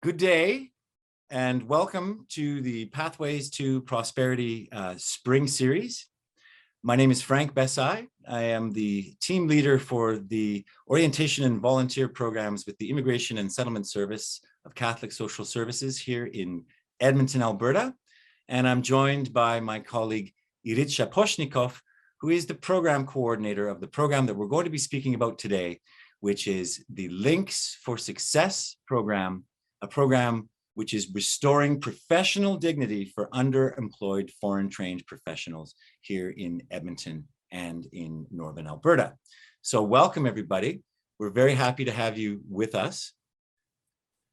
Good day and welcome to the Pathways to Prosperity Spring Series. My name is Frank Bessai. I am the team leader for the Orientation and Volunteer Programs with the Immigration and Settlement Service of Catholic Social Services here in Edmonton, Alberta. And I'm joined by my colleague Irit Shaposhnikov, who is the program coordinator of the program that we're going to be speaking about today, which is the Links for Success program, a program which is restoring professional dignity for underemployed foreign-trained professionals here in Edmonton and in Northern Alberta. So welcome, everybody. We're very happy to have you with us.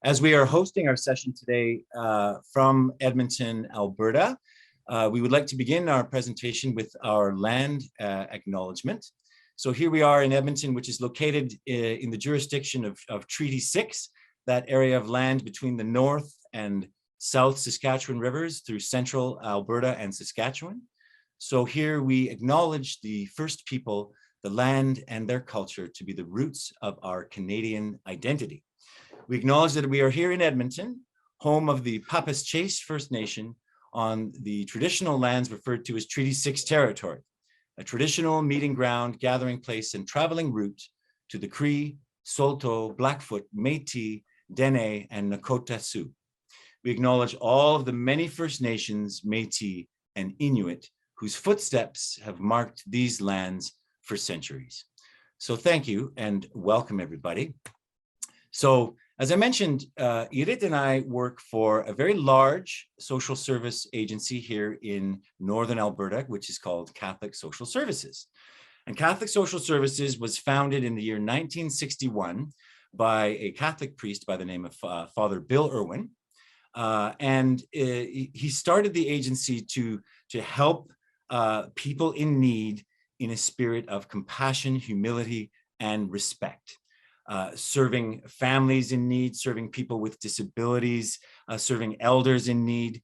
As we are hosting our session today from Edmonton, Alberta, we would like to begin our presentation with our land acknowledgement. So here we are in Edmonton, which is located in the jurisdiction of Treaty 6, that area of land between the North and South Saskatchewan rivers through central Alberta and Saskatchewan. So here we acknowledge the first people, the land and their culture to be the roots of our Canadian identity. We acknowledge that we are here in Edmonton, home of the Papas Chase First Nation, on the traditional lands referred to as Treaty 6 territory, a traditional meeting ground, gathering place, and traveling route to the Cree, Saulteaux, Blackfoot, Métis, Dene, and Nakota Sioux. We acknowledge all of the many First Nations, Métis, and Inuit whose footsteps have marked these lands for centuries. So thank you and welcome, everybody. So as I mentioned, Irit and I work for a very large social service agency here in Northern Alberta, which is called Catholic Social Services. And Catholic Social Services was founded in the year 1961 by a Catholic priest by the name of Father Bill Irwin. And he started the agency to help people in need in a spirit of compassion, humility, and respect. Serving families in need, serving people with disabilities, serving elders in need.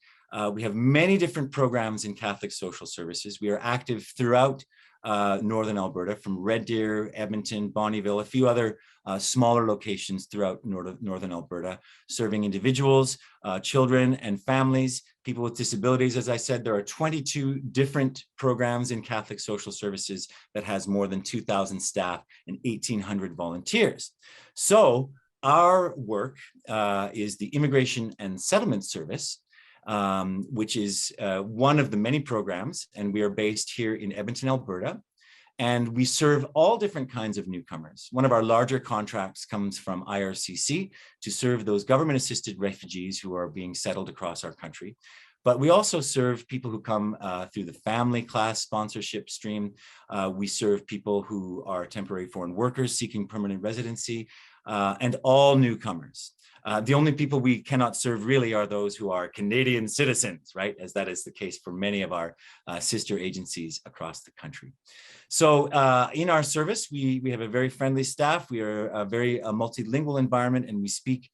We have many different programs in Catholic Social Services. We are active throughout Northern Alberta, from Red Deer, Edmonton, Bonnyville, a few other smaller locations throughout Northern Alberta, serving individuals, children and families, people with disabilities. As I said, there are 22 different programs in Catholic Social Services that has more than 2,000 staff and 1,800 volunteers. So our work is the Immigration and Settlement Service, which is one of the many programs, and we are based here in Edmonton, Alberta, and we serve all different kinds of newcomers. One of our larger contracts comes from IRCC to serve those government-assisted refugees who are being settled across our country. But we also serve people who come through the family class sponsorship stream. We serve people who are temporary foreign workers seeking permanent residency, and all newcomers. The only people we cannot serve really are those who are Canadian citizens, right? As that is the case for many of our sister agencies across the country. So in our service, we have a very friendly staff. We are a very multilingual environment, and we speak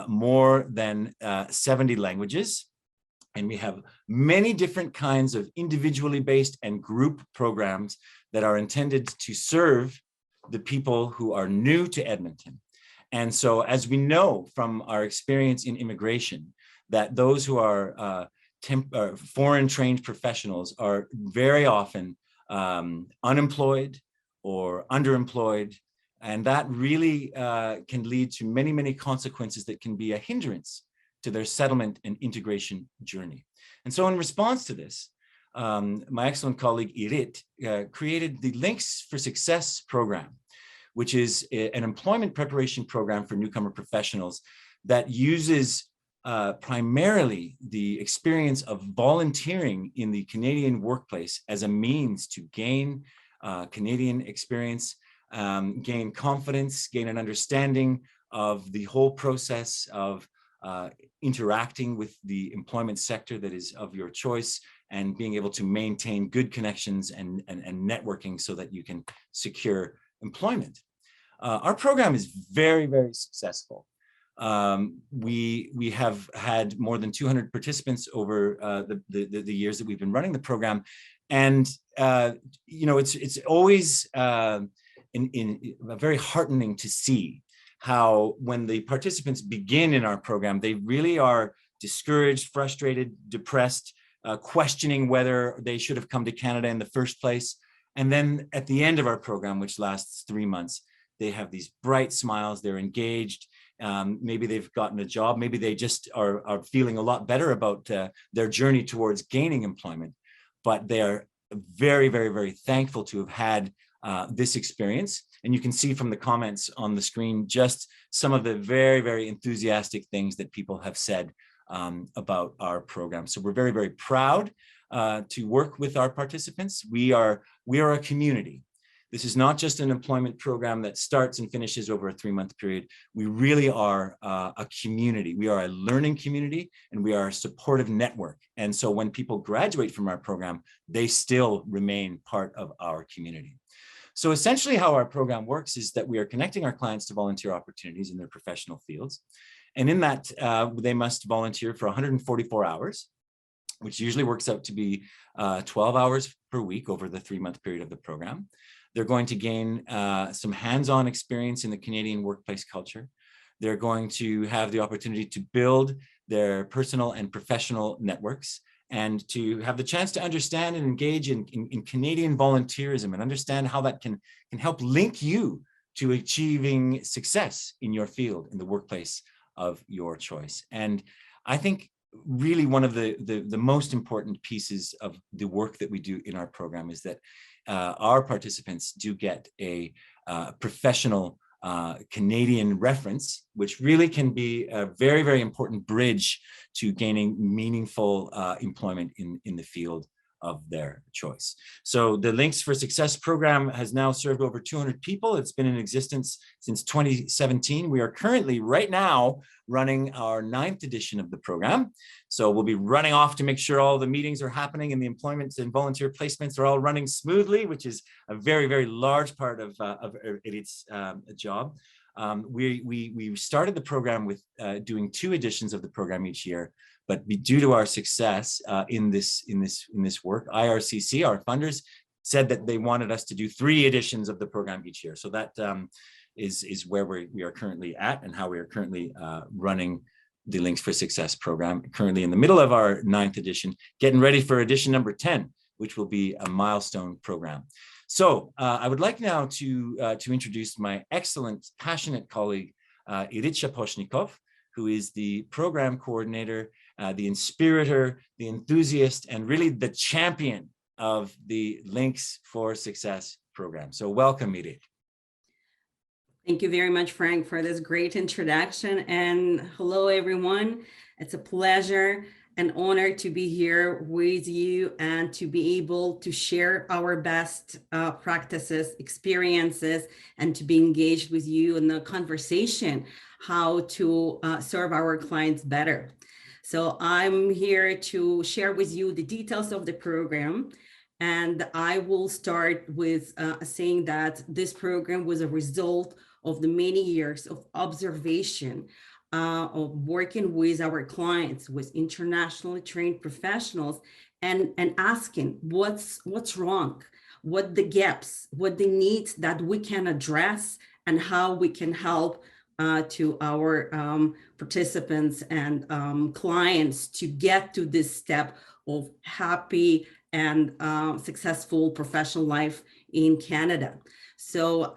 more than 70 languages. And we have many different kinds of individually based and group programs that are intended to serve the people who are new to Edmonton. And so, as we know from our experience in immigration, that those who are foreign-trained professionals are very often unemployed or underemployed, and that really can lead to many, many consequences that can be a hindrance to their settlement and integration journey. And so in response to this, my excellent colleague Irit created the Links for Success program, which is an employment preparation program for newcomer professionals that uses primarily the experience of volunteering in the Canadian workplace as a means to gain Canadian experience, gain confidence, gain an understanding of the whole process of interacting with the employment sector that is of your choice, and being able to maintain good connections and networking so that you can secure employment. Our program is very, very successful. We have had more than 200 participants over the years that we've been running the program, and you know, it's always very heartening to see how when the participants begin in our program, they really are discouraged, frustrated, depressed, questioning whether they should have come to Canada in the first place. And then at the end of our program, which lasts 3 months, they have these bright smiles, they're engaged. Maybe they've gotten a job, maybe they just are feeling a lot better about their journey towards gaining employment, but they are very, very, very thankful to have had this experience. And you can see from the comments on the screen just some of the very, very enthusiastic things that people have said about our program. So we're very, very proud to work with our participants. We are a community. This is not just an employment program that starts and finishes over a 3-month period. We really are a community. We are a learning community, and we are a supportive network. And so when people graduate from our program, they still remain part of our community. So essentially how our program works is that we are connecting our clients to volunteer opportunities in their professional fields. And in that, they must volunteer for 144 hours, which usually works out to be 12 hours per week over the 3-month period of the program. They're going to gain some hands-on experience in the Canadian workplace culture. They're going to have the opportunity to build their personal and professional networks, and to have the chance to understand and engage in Canadian volunteerism, and understand how that can help link you to achieving success in your field, in the workplace of your choice. And I think really one of the most important pieces of the work that we do in our program is that our participants do get a professional Canadian reference, which really can be a very, very important bridge to gaining meaningful employment in the field of their choice. So the Links for Success program has now served over 200 people. It's been in existence since 2017. We are currently right now running our 9th edition of the program. So we'll be running off to make sure all the meetings are happening and the employment and volunteer placements are all running smoothly, which is a very, very large part of its job. We started the program with doing 2 editions of the program each year. But due to our success in this work, IRCC, our funders, said that they wanted us to do 3 editions of the program each year. So that is where we are currently at, and how we are currently running the Links for Success program. Currently in the middle of our 9th edition, getting ready for edition number 10, which will be a milestone program. So I would like now to introduce my excellent, passionate colleague, Irit Shaposhnikov, who is the program coordinator, the inspirator, the enthusiast, and really the champion of the Links for Success program. So welcome, Irit. Thank you very much, Frank, for this great introduction. And hello, everyone. It's a pleasure and honor to be here with you and to be able to share our best practices, experiences, and to be engaged with you in the conversation, how to serve our clients better. So I'm here to share with you the details of the program. And I will start with saying that this program was a result of the many years of observation, of working with our clients, with internationally trained professionals, and asking what's wrong, what the gaps, what the needs that we can address, and how we can help to our participants and clients to get to this step of happy and successful professional life in Canada. So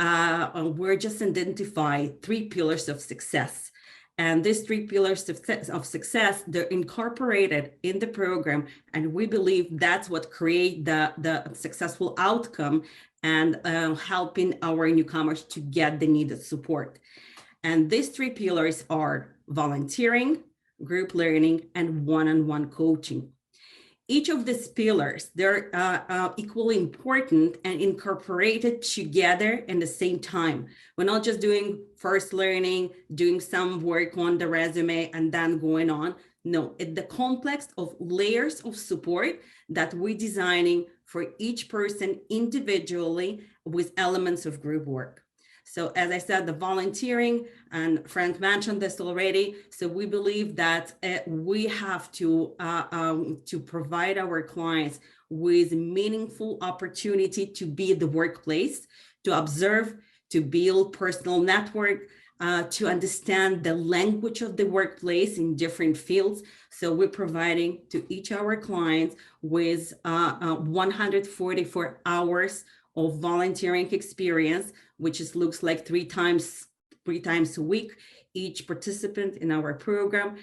we're just identify 3 pillars of success. And these 3 pillars of success, they're incorporated in the program. And we believe that's what create the successful outcome and helping our newcomers to get the needed support. And these 3 pillars are volunteering, group learning, and one-on-one coaching. Each of these pillars, they're equally important and incorporated together in the same time. We're not just doing first learning, doing some work on the resume, and then going on. No, it's the complex of layers of support that we're designing for each person individually with elements of group work. So as I said, the volunteering, and Frank mentioned this already. So we believe that we have to provide our clients with meaningful opportunity to be at the workplace, to observe, to build personal network, to understand the language of the workplace in different fields. So we're providing to each of our clients with 144 hours of volunteering experience, which looks like three times a week. Each participant in our program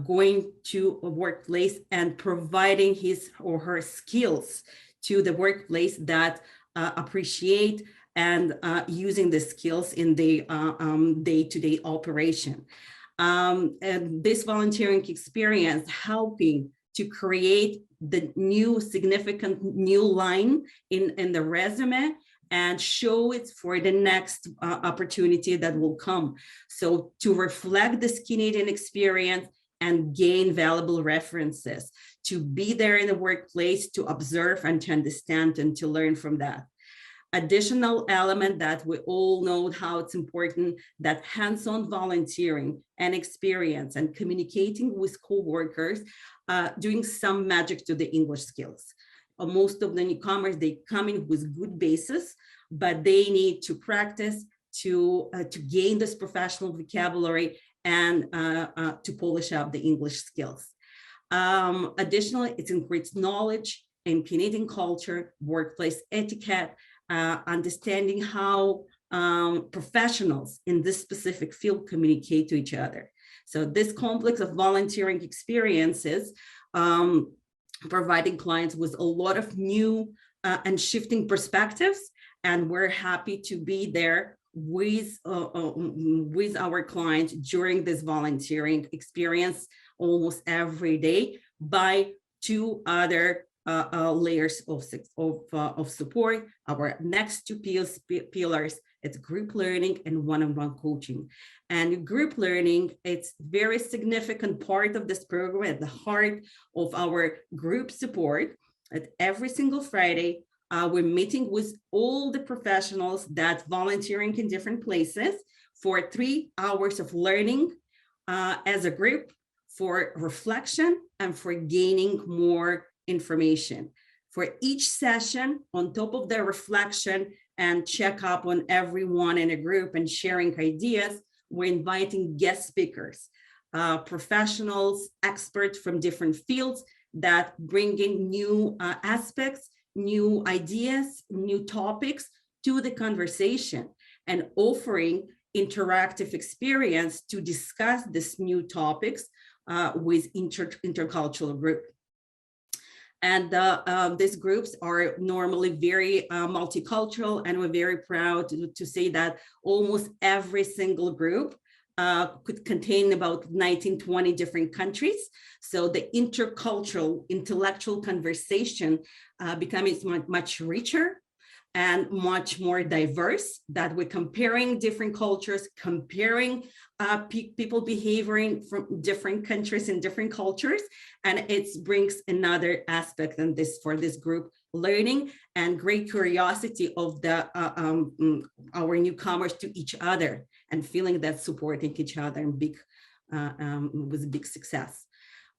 going to a workplace and providing his or her skills to the workplace that appreciate and using the skills in the day-to-day operation. And this volunteering experience helping to create the new significant new line in the resume and show it for the next opportunity that will come. So to reflect this Canadian experience and gain valuable references, to be there in the workplace, to observe and to understand and to learn from that. Additional element that we all know how it's important, that hands-on volunteering and experience and communicating with coworkers, doing some magic to the English skills. Most of the newcomers, they come in with good basis, but they need to practice to gain this professional vocabulary and to polish up the English skills. Additionally, it increases knowledge in Canadian culture, workplace etiquette, understanding how professionals in this specific field communicate to each other. So this complex of volunteering experiences, providing clients with a lot of new and shifting perspectives, and we're happy to be there with our clients during this volunteering experience almost every day by two other layers of support. Our next two pillars, it's group learning and one-on-one coaching. And group learning, it's very significant part of this program at the heart of our group support. At every single Friday, we're meeting with all the professionals that volunteering in different places for 3 hours of learning as a group, for reflection and for gaining more information. For each session, on top of the reflection and check up on everyone in a group and sharing ideas, we're inviting guest speakers, professionals, experts from different fields that bring in new aspects, new ideas, new topics to the conversation, and offering interactive experience to discuss these new topics with intercultural group. And these groups are normally very multicultural, and we're very proud to say that almost every single group could contain about 19, 20 different countries. So the intercultural, intellectual conversation becomes much richer and much more diverse, that we're comparing different cultures, comparing people behaving from different countries and different cultures. And it brings another aspect in this for this group learning and great curiosity of the our newcomers to each other and feeling that supporting each other and was a big success.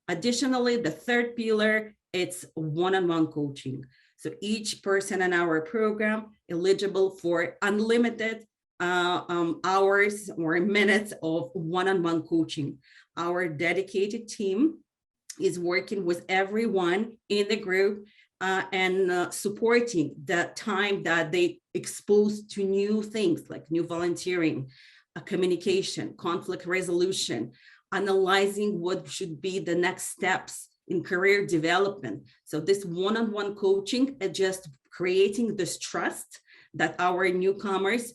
Additionally, the third pillar, it's one-on-one coaching. So each person in our program eligible for unlimited hours or minutes of one-on-one coaching. Our dedicated team is working with everyone in the group and supporting the time that they exposed to new things like new volunteering, communication, conflict resolution, analyzing what should be the next steps in career development. So this one-on-one coaching is just creating this trust that our newcomers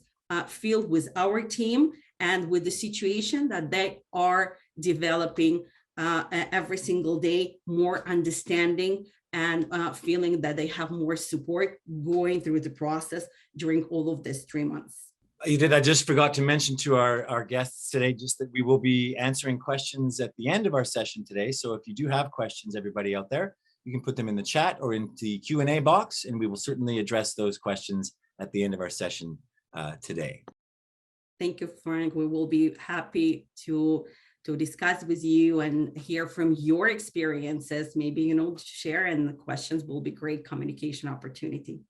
feel with our team and with the situation that they are developing every single day, more understanding and feeling that they have more support going through the process during all of these 3 months. Edith, I just forgot to mention to our guests today just that we will be answering questions at the end of our session today. So if you do have questions, everybody out there, you can put them in the chat or in the Q&A box, and we will certainly address those questions at the end of our session today. Thank you, Frank. We will be happy to discuss with you and hear from your experiences, maybe, share, and the questions will be great communication opportunity.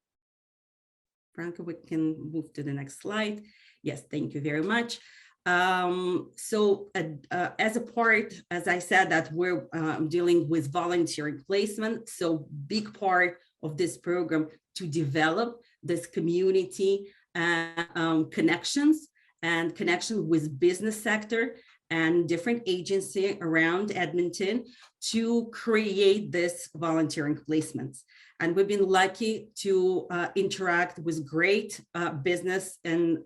Frank, we can move to the next slide. Yes, thank you very much. As a part, as I said, that we're dealing with volunteering placement. So big part of this program to develop this community connections and connection with business sector and different agency around Edmonton to create this volunteering placements. And we've been lucky to interact with great business and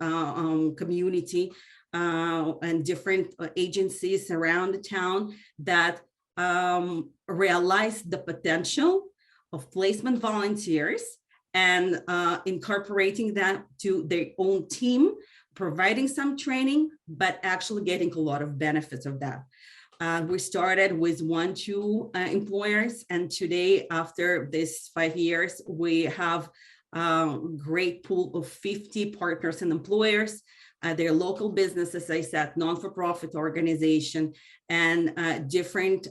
community and different agencies around the town that realize the potential of placement volunteers and incorporating that to their own team, providing some training, but actually getting a lot of benefits of that. We started with 1-2 employers, and today, after this 5 years, we have a great pool of 50 partners and employers. They're local businesses, as I said, non-for-profit organization, and different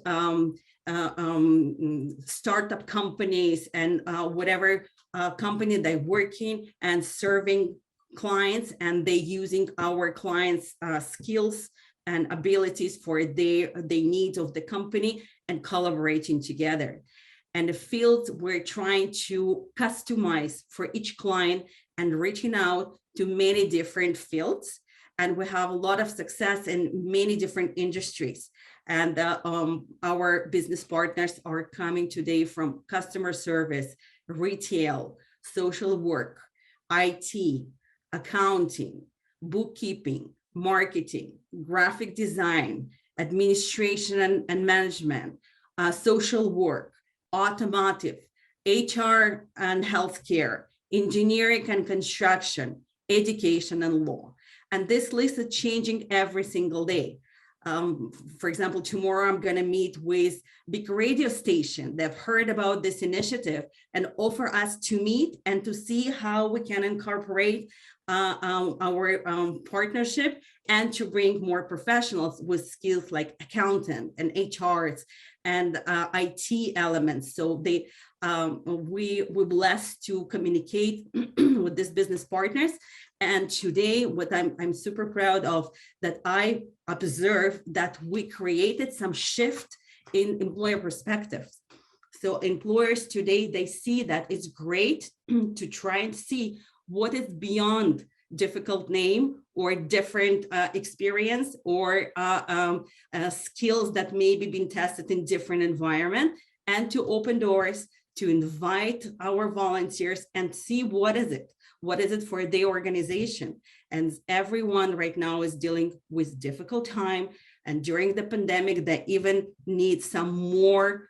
startup companies and whatever company they're working and serving clients, and they using our clients' skills and abilities for the needs of the company and collaborating together. And the fields we're trying to customize for each client and reaching out to many different fields. And we have a lot of success in many different industries. And our business partners are coming today from customer service, retail, social work, IT, accounting, bookkeeping, marketing, graphic design, administration and management, social work, automotive, HR and healthcare, engineering and construction, education and law. And this list is changing every single day. For example, tomorrow I'm going to meet with big radio station. They've heard about this initiative and offer us to meet and to see how we can incorporate our partnership and to bring more professionals with skills like accountant and HRs and IT elements. So we're blessed to communicate with these business partners. And today, what I'm super proud of, that I observed that we created some shift in employer perspectives. So employers today, they see that it's great to try and see what is beyond difficult name or different experience or skills that maybe been tested in different environment, and to open doors to invite our volunteers and see what is it for the organization. And everyone right now is dealing with difficult time, and during the pandemic they even need some more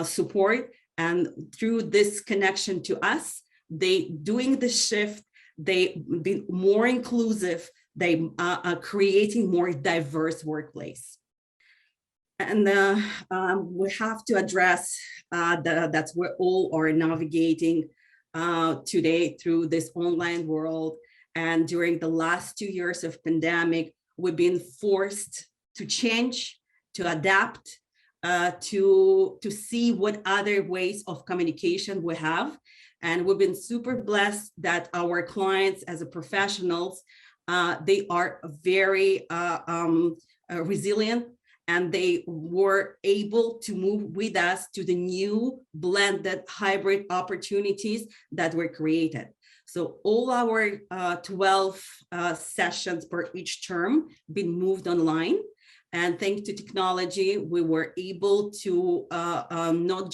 support. And through this connection to us, they doing the shift, they be more inclusive, they are creating more diverse workplace. And we have to address that's where all are navigating today through this online world. And during the last 2 years of pandemic, we've been forced to change, to adapt, to see what other ways of communication we have. And we've been super blessed that our clients as a professionals, they are very resilient, and they were able to move with us to the new blended hybrid opportunities that were created. So all our 12 sessions per each term been moved online. And thanks to technology, we were able to not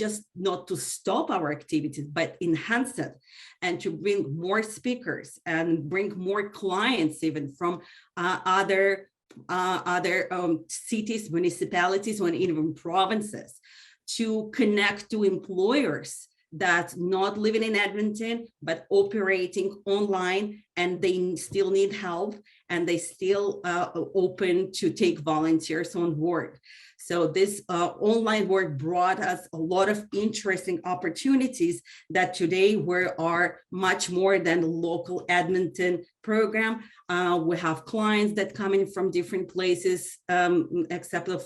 to stop our activities, but enhance it, and to bring more speakers and bring more clients even from other cities, municipalities, or even provinces, to connect to employers that not living in Edmonton, but operating online, and they still need help, and they still open to take volunteers on board. So this online work brought us a lot of interesting opportunities that today we are much more than the local Edmonton program. We have clients that come in from different places, except of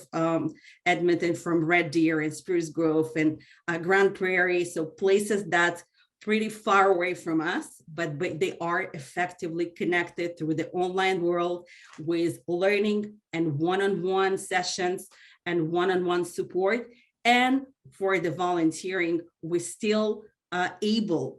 Edmonton, from Red Deer and Spruce Grove and Grand Prairie. So places that pretty far away from us, but they are effectively connected through the online world with learning and one-on-one sessions and one-on-one support. And for the volunteering, we're still able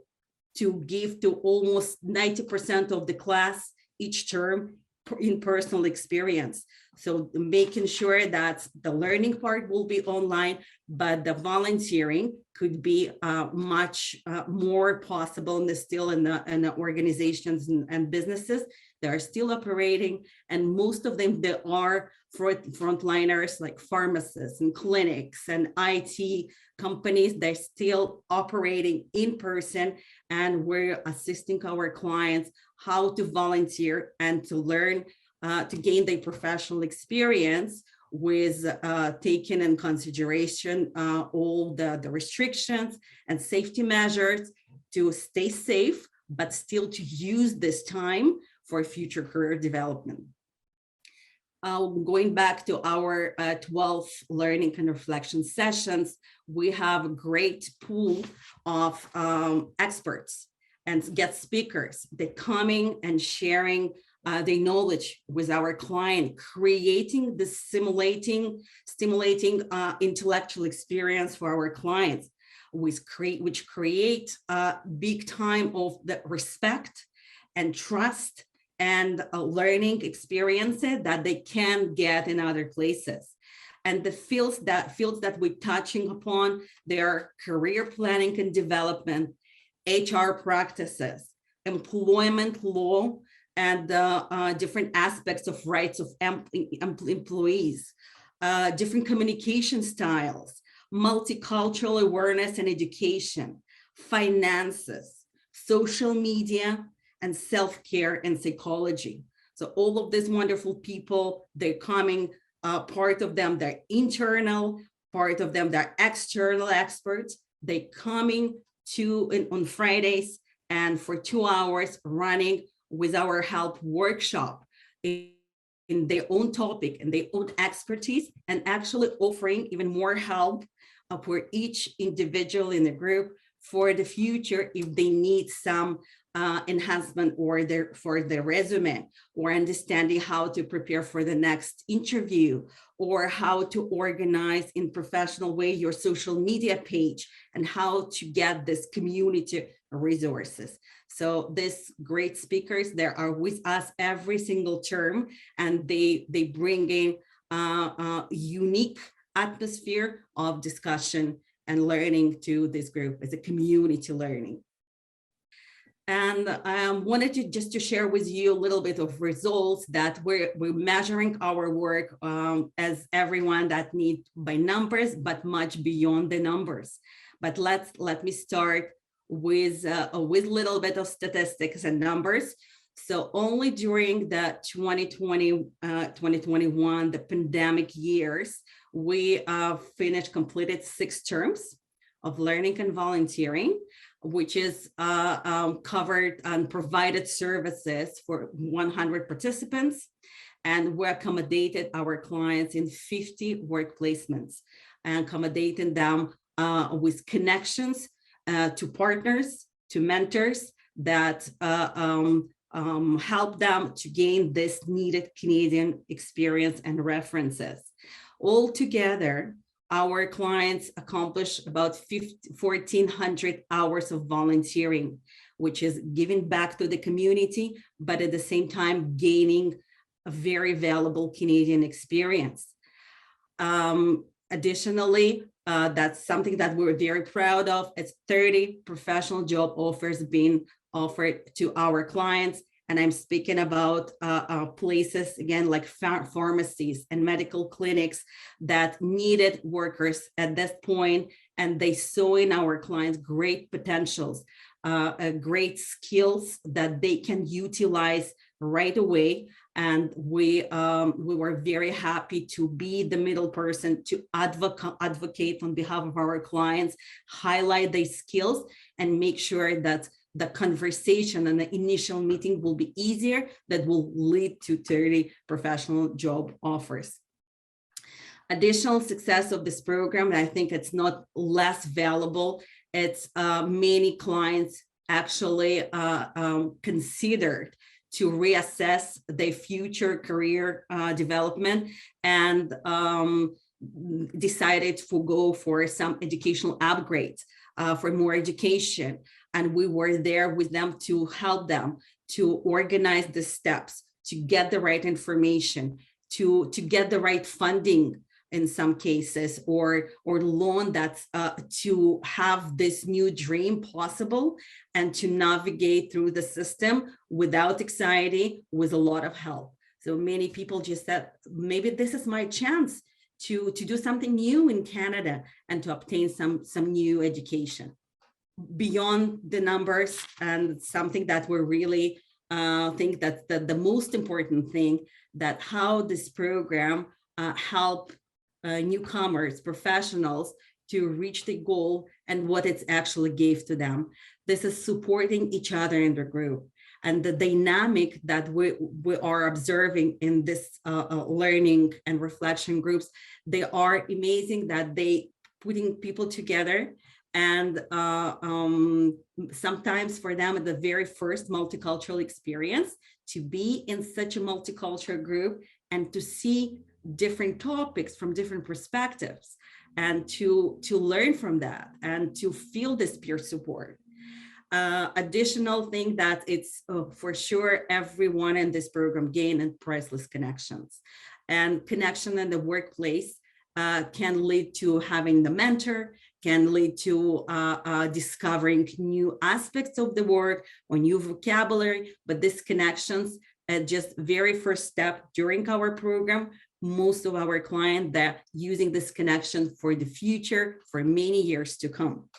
to give to almost 90% of the class each term in personal experience. So making sure that the learning part will be online, but the volunteering could be much more possible in the organizations and businesses that are still operating. And most of them, they are frontliners like pharmacists and clinics and IT companies. They're still operating in person, and we're assisting our clients how to volunteer and to learn to gain their professional experience with taking in consideration all the restrictions and safety measures to stay safe, but still to use this time for future career development. Going back to our 12 learning and reflection sessions, we have a great pool of experts and guest speakers. They're coming and sharing their knowledge with our client, creating the stimulating intellectual experience for our clients, which create a big time of the respect and trust and learning experiences that they can get in other places. And the fields that we're touching upon, they are career planning and development, HR practices, employment law, and different aspects of rights of employees, different communication styles, multicultural awareness and education, finances, social media, and self-care and psychology. So all of these wonderful people, they're coming, part of them, they're internal, part of them, they're external experts. They're coming on Fridays and for 2 hours running with our help workshop in their own topic and their own expertise, and actually offering even more help for each individual in the group for the future if they need some enhancement or for their resume, or understanding how to prepare for the next interview, or how to organize in professional way your social media page, and how to get this community resources. So these great speakers, they are with us every single term, and they bring in a unique atmosphere of discussion and learning to this group as a community learning. And I wanted to share with you a little bit of results that we're measuring our work as everyone that need by numbers, but much beyond the numbers. But let me start with a little bit of statistics and numbers. So only during the 2020, 2021, the pandemic years, we completed 6 terms of learning and volunteering, which is covered and provided services for 100 participants. And we accommodated our clients in 50 work placements, and accommodating them with connections to partners, to mentors that help them to gain this needed Canadian experience and references. Altogether, our clients accomplish about 1,400 hours of volunteering, which is giving back to the community, but at the same time gaining a very valuable Canadian experience. Additionally, that's something that we're very proud of. It's 30 professional job offers being offered to our clients. And I'm speaking about places, again, like pharmacies and medical clinics that needed workers at this point, and they saw in our clients great potentials, great skills that they can utilize right away. And we were very happy to be the middle person to advocate on behalf of our clients, highlight their skills, and make sure that the conversation and the initial meeting will be easier, that will lead to 30 professional job offers. Additional success of this program, and I think it's not less valuable, It's many clients actually considered to reassess their future career development and decided to go for some educational upgrades for more education. And we were there with them to help them to organize the steps, to get the right information, to get the right funding in some cases, or loan that's to have this new dream possible and to navigate through the system without anxiety, with a lot of help. So many people just said, maybe this is my chance to do something new in Canada and to obtain some new education beyond the numbers. And something that we really think that the most important thing, that how this program help newcomers, professionals to reach the goal and what it's actually gave to them. This is supporting each other in the group. And the dynamic that we are observing in this learning and reflection groups, they are amazing, that they putting people together. And sometimes for them, the very first multicultural experience, to be in such a multicultural group and to see different topics from different perspectives, and to learn from that and to feel this peer support. Additional thing that it's for sure everyone in this program gain and priceless connections. And connection in the workplace can lead to having the mentor, can lead to discovering new aspects of the work or new vocabulary. But these connections, just very first step during our program, most of our clients, they're using this connection for the future, for many years to come.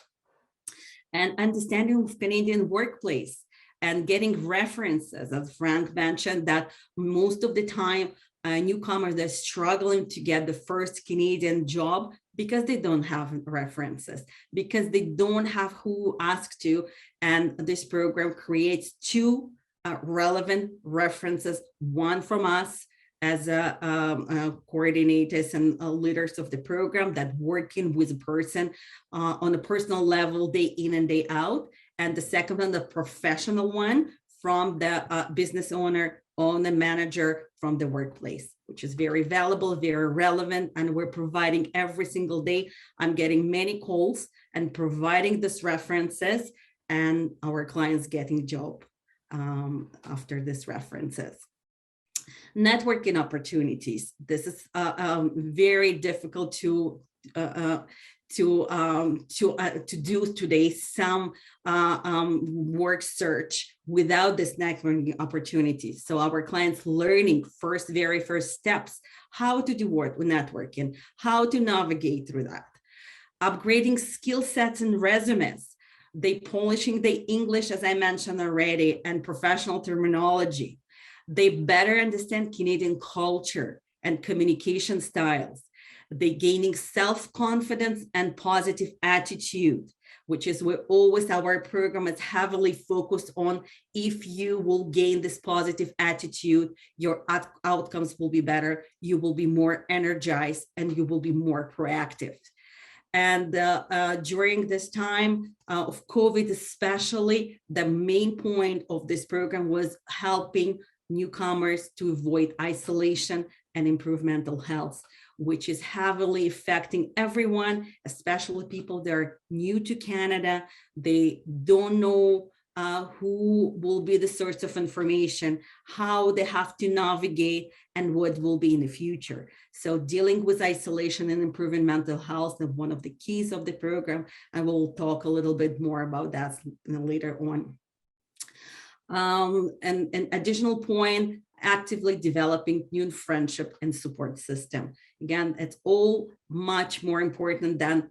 And understanding of Canadian workplace and getting references, as Frank mentioned, that most of the time newcomers, they're struggling to get the first Canadian job because they don't have references, because they don't have who ask to. And this program creates two relevant references, one from us as coordinators and leaders of the program that working with a person on a personal level, day in and day out. And the second one, the professional one, from the business owner, the manager from the workplace, which is very valuable, very relevant. And we're providing every single day. I'm getting many calls and providing these references, and our clients getting job after these references. Networking opportunities. This is very difficult to do today. Some work search without this networking opportunities. So our clients learning very first steps, how to do work with networking, how to navigate through that, upgrading skill sets and resumes. They polishing the English, as I mentioned already, and professional terminology. They better understand Canadian culture and communication styles. They gaining self-confidence and positive attitude, which is where always our program is heavily focused on. If you will gain this positive attitude, your outcomes will be better, you will be more energized, and you will be more proactive. And during this time of COVID especially, the main point of this program was helping newcomers to avoid isolation and improve mental health, which is heavily affecting everyone, especially people that are new to Canada. They don't know who will be the source of information, how they have to navigate, and what will be in the future. So dealing with isolation and improving mental health is one of the keys of the program, and we'll talk a little bit more about that later on. And an additional point, actively developing new friendship and support system. Again, it's all much more important than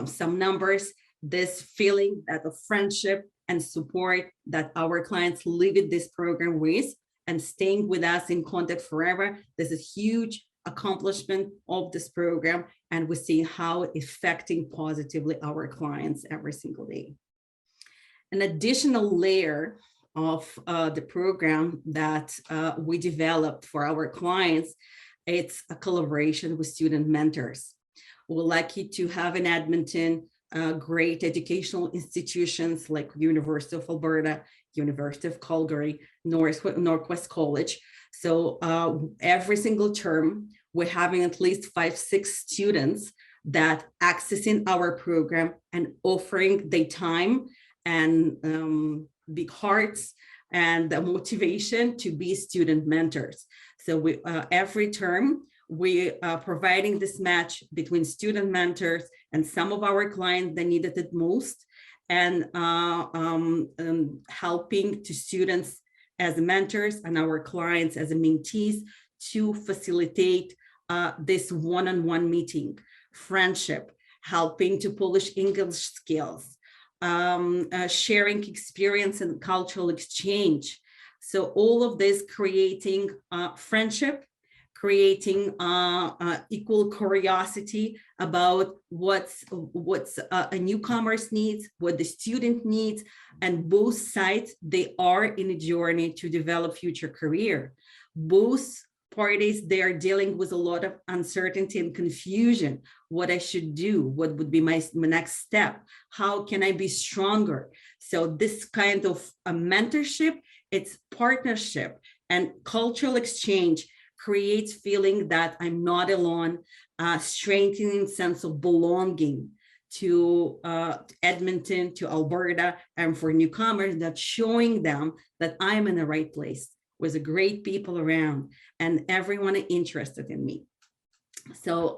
some numbers. This feeling that of friendship and support that our clients live in this program with and staying with us in contact forever. This is a huge accomplishment of this program, and we see how it's affecting positively our clients every single day. An additional layer of the program that we developed for our clients, it's a collaboration with student mentors. We're lucky to have in Edmonton great educational institutions like University of Alberta, University of Calgary, Northwest College. So every single term, we're having at least 5-6 students that accessing our program and offering their time and big hearts and the motivation to be student mentors. So we every term, we are providing this match between student mentors and some of our clients that needed it most, and helping to students as mentors and our clients as mentees to facilitate this one-on-one meeting, friendship, helping to polish English skills, sharing experience and cultural exchange. So all of this creating friendship, creating equal curiosity about what's a newcomer's needs, what the student needs, and both sides, they are in a journey to develop future career. Both parties, they are dealing with a lot of uncertainty and confusion. What I should do, what would be my next step, how can I be stronger? So this kind of a mentorship, it's partnership and cultural exchange creates feeling that I'm not alone, strengthening sense of belonging to Edmonton, to Alberta, and for newcomers, that showing them that I'm in the right place with great people around and everyone interested in me. So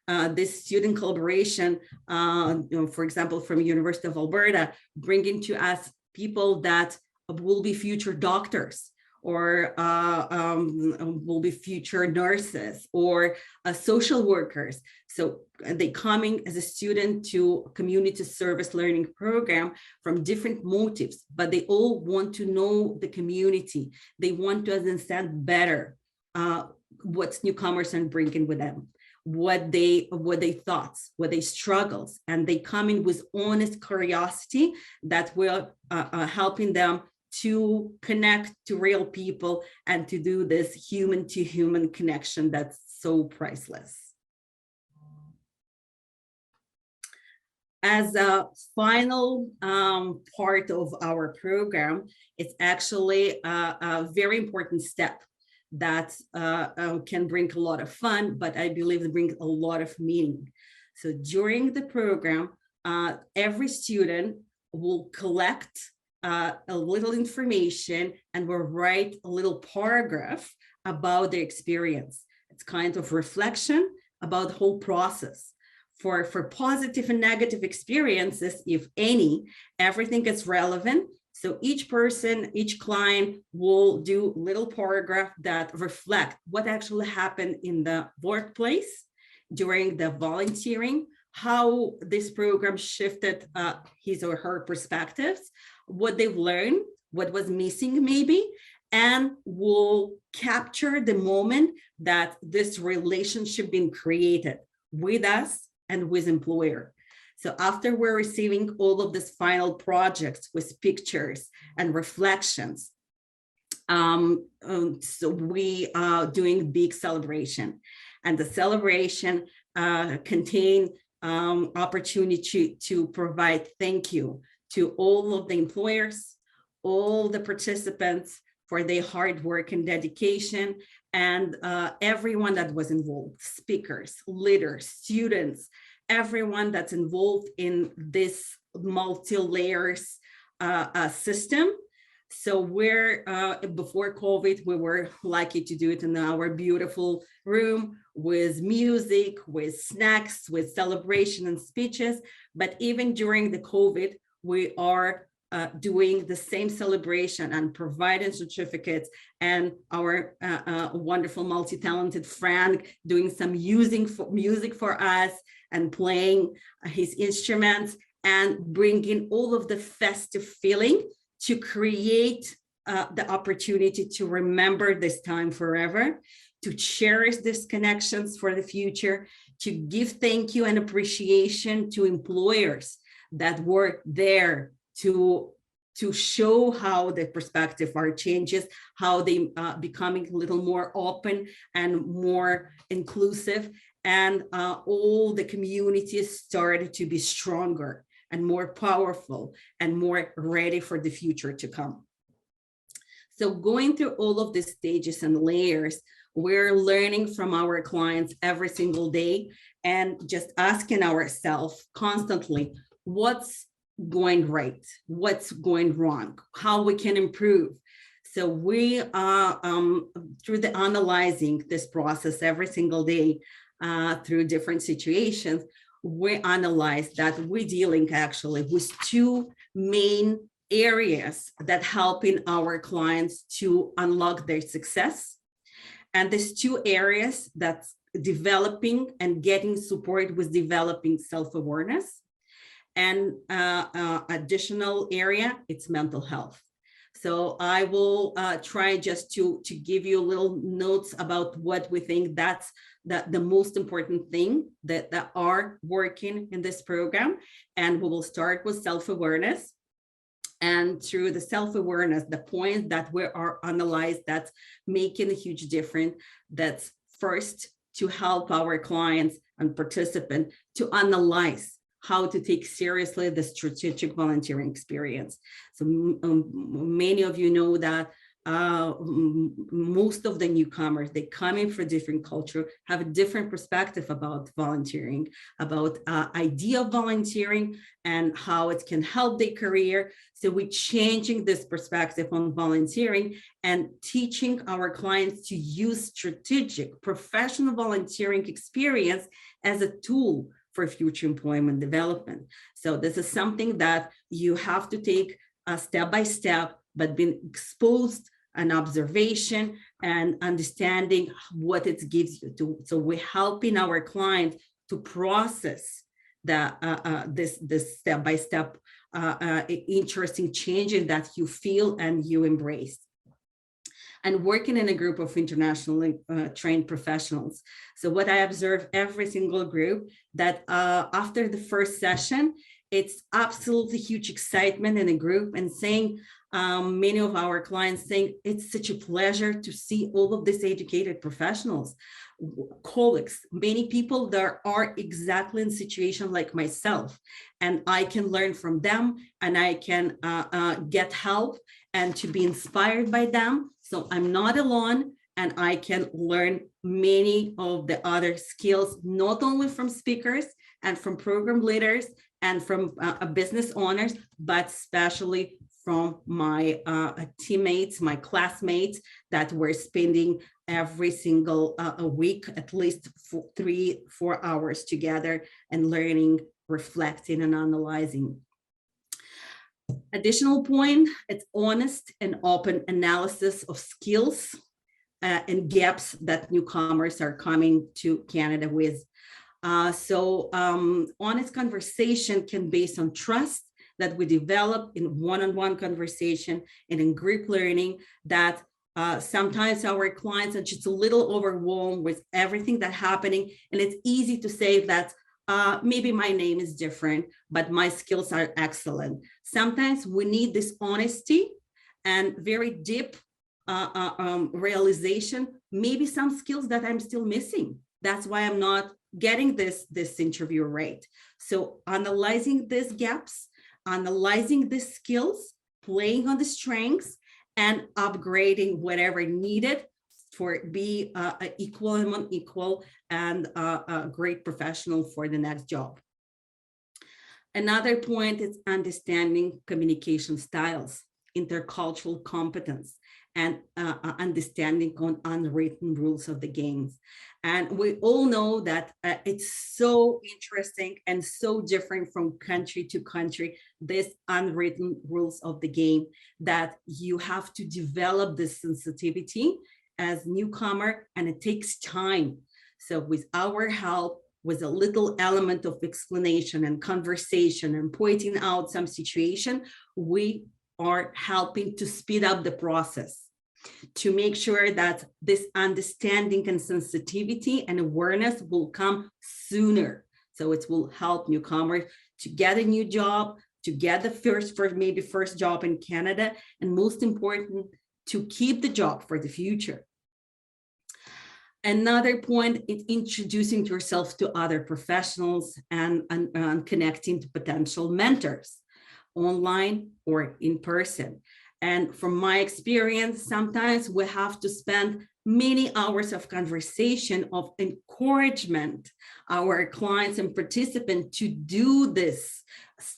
this student collaboration, for example, from University of Alberta, bringing to us people that will be future doctors, or will be future nurses, or social workers. So they coming as a student to a community service learning program from different motives, but they all want to know the community. They want to understand better what's newcomers and bringing with them, what they thoughts, what they struggles, and they come in with honest curiosity that will helping them to connect to real people and to do this human to human connection that's so priceless. As a final part of our program, it's actually a very important step that can bring a lot of fun, but I believe it brings a lot of meaning. So during the program, every student will collect a little information and will write a little paragraph about their experience. It's kind of reflection about the whole process. For positive and negative experiences, if any, everything is relevant. So each person, each client will do a little paragraph that reflect what actually happened in the workplace during the volunteering, how this program shifted his or her perspectives, what they've learned, what was missing maybe, and will capture the moment that this relationship being created with us and with employer. So after we're receiving all of these final projects with pictures and reflections, so we are doing big celebration, and the celebration contain opportunity to provide thank you to all of the employers, all the participants for their hard work and dedication, and everyone that was involved, speakers, leaders, students, everyone that's involved in this multi-layers system. So we're, before COVID, we were lucky to do it in our beautiful room with music, with snacks, with celebration and speeches. But even during the COVID, we are doing the same celebration and providing certificates, and our wonderful multi-talented Frank doing some music for us and playing his instruments and bringing all of the festive feeling to create the opportunity to remember this time forever, to cherish these connections for the future, to give thank you and appreciation to employers that were there to show how the perspective are changes, how they becoming a little more open and more inclusive, and all the communities started to be stronger and more powerful and more ready for the future to come. So going through all of these stages and layers, we're learning from our clients every single day and just asking ourselves constantly, what's going right? What's going wrong? How we can improve? So we are through the analyzing this process every single day through different situations, we analyze that we're dealing actually with two main areas that helping our clients to unlock their success. And these two areas that's developing and getting support with developing self-awareness. And additional area, it's mental health. So I will try just to give you little notes about what we think that's the most important thing that are working in this program. And we will start with self-awareness. And through the self-awareness, the point that we are analyzed that's making a huge difference, that's first to help our clients and participants to analyze how to take seriously the strategic volunteering experience. So many of you know that most of the newcomers, they come in for different culture, have a different perspective about volunteering, about idea of volunteering and how it can help their career. So we're changing this perspective on volunteering and teaching our clients to use strategic professional volunteering experience as a tool for future employment development. So this is something that you have to take step by step, but being exposed and observation and understanding what it gives you to. So we're helping our clients to process this step by step interesting changes that you feel and you embrace. And working in a group of internationally trained professionals. So what I observe every single group that after the first session, it's absolutely huge excitement in a group and saying, many of our clients saying, it's such a pleasure to see all of these educated professionals, colleagues, many people that are exactly in situation like myself, and I can learn from them and I can get help and to be inspired by them. So I'm not alone and I can learn many of the other skills, not only from speakers and from program leaders and from business owners, but especially from my teammates, my classmates that we're spending every single week, at least 3-4 hours together and learning, reflecting and analyzing. Additional point, it's honest and open analysis of skills and gaps that newcomers are coming to Canada with. So honest conversation can base on trust that we develop in one-on-one conversation and in group learning that sometimes our clients are just a little overwhelmed with everything that's happening. And it's easy to say that maybe my name is different, but my skills are excellent. Sometimes we need this honesty and very deep realization, maybe some skills that I'm still missing. That's why I'm not getting this interview right. So analyzing these gaps, analyzing the skills, playing on the strengths, and upgrading whatever needed for be equal and unequal and a great professional for the next job. Another point is understanding communication styles, intercultural competence, and understanding on unwritten rules of the games. And we all know that it's so interesting and so different from country to country, this unwritten rules of the game, that you have to develop this sensitivity as newcomer, and it takes time. So with our help, with a little element of explanation and conversation and pointing out some situation, we are helping to speed up the process to make sure that this understanding and sensitivity and awareness will come sooner. So it will help newcomers to get a new job, to get the first job in Canada, and most important, to keep the job for the future. Another point is introducing yourself to other professionals and connecting to potential mentors, online or in person. And from my experience, sometimes we have to spend many hours of conversation, of encouragement, our clients and participants to do this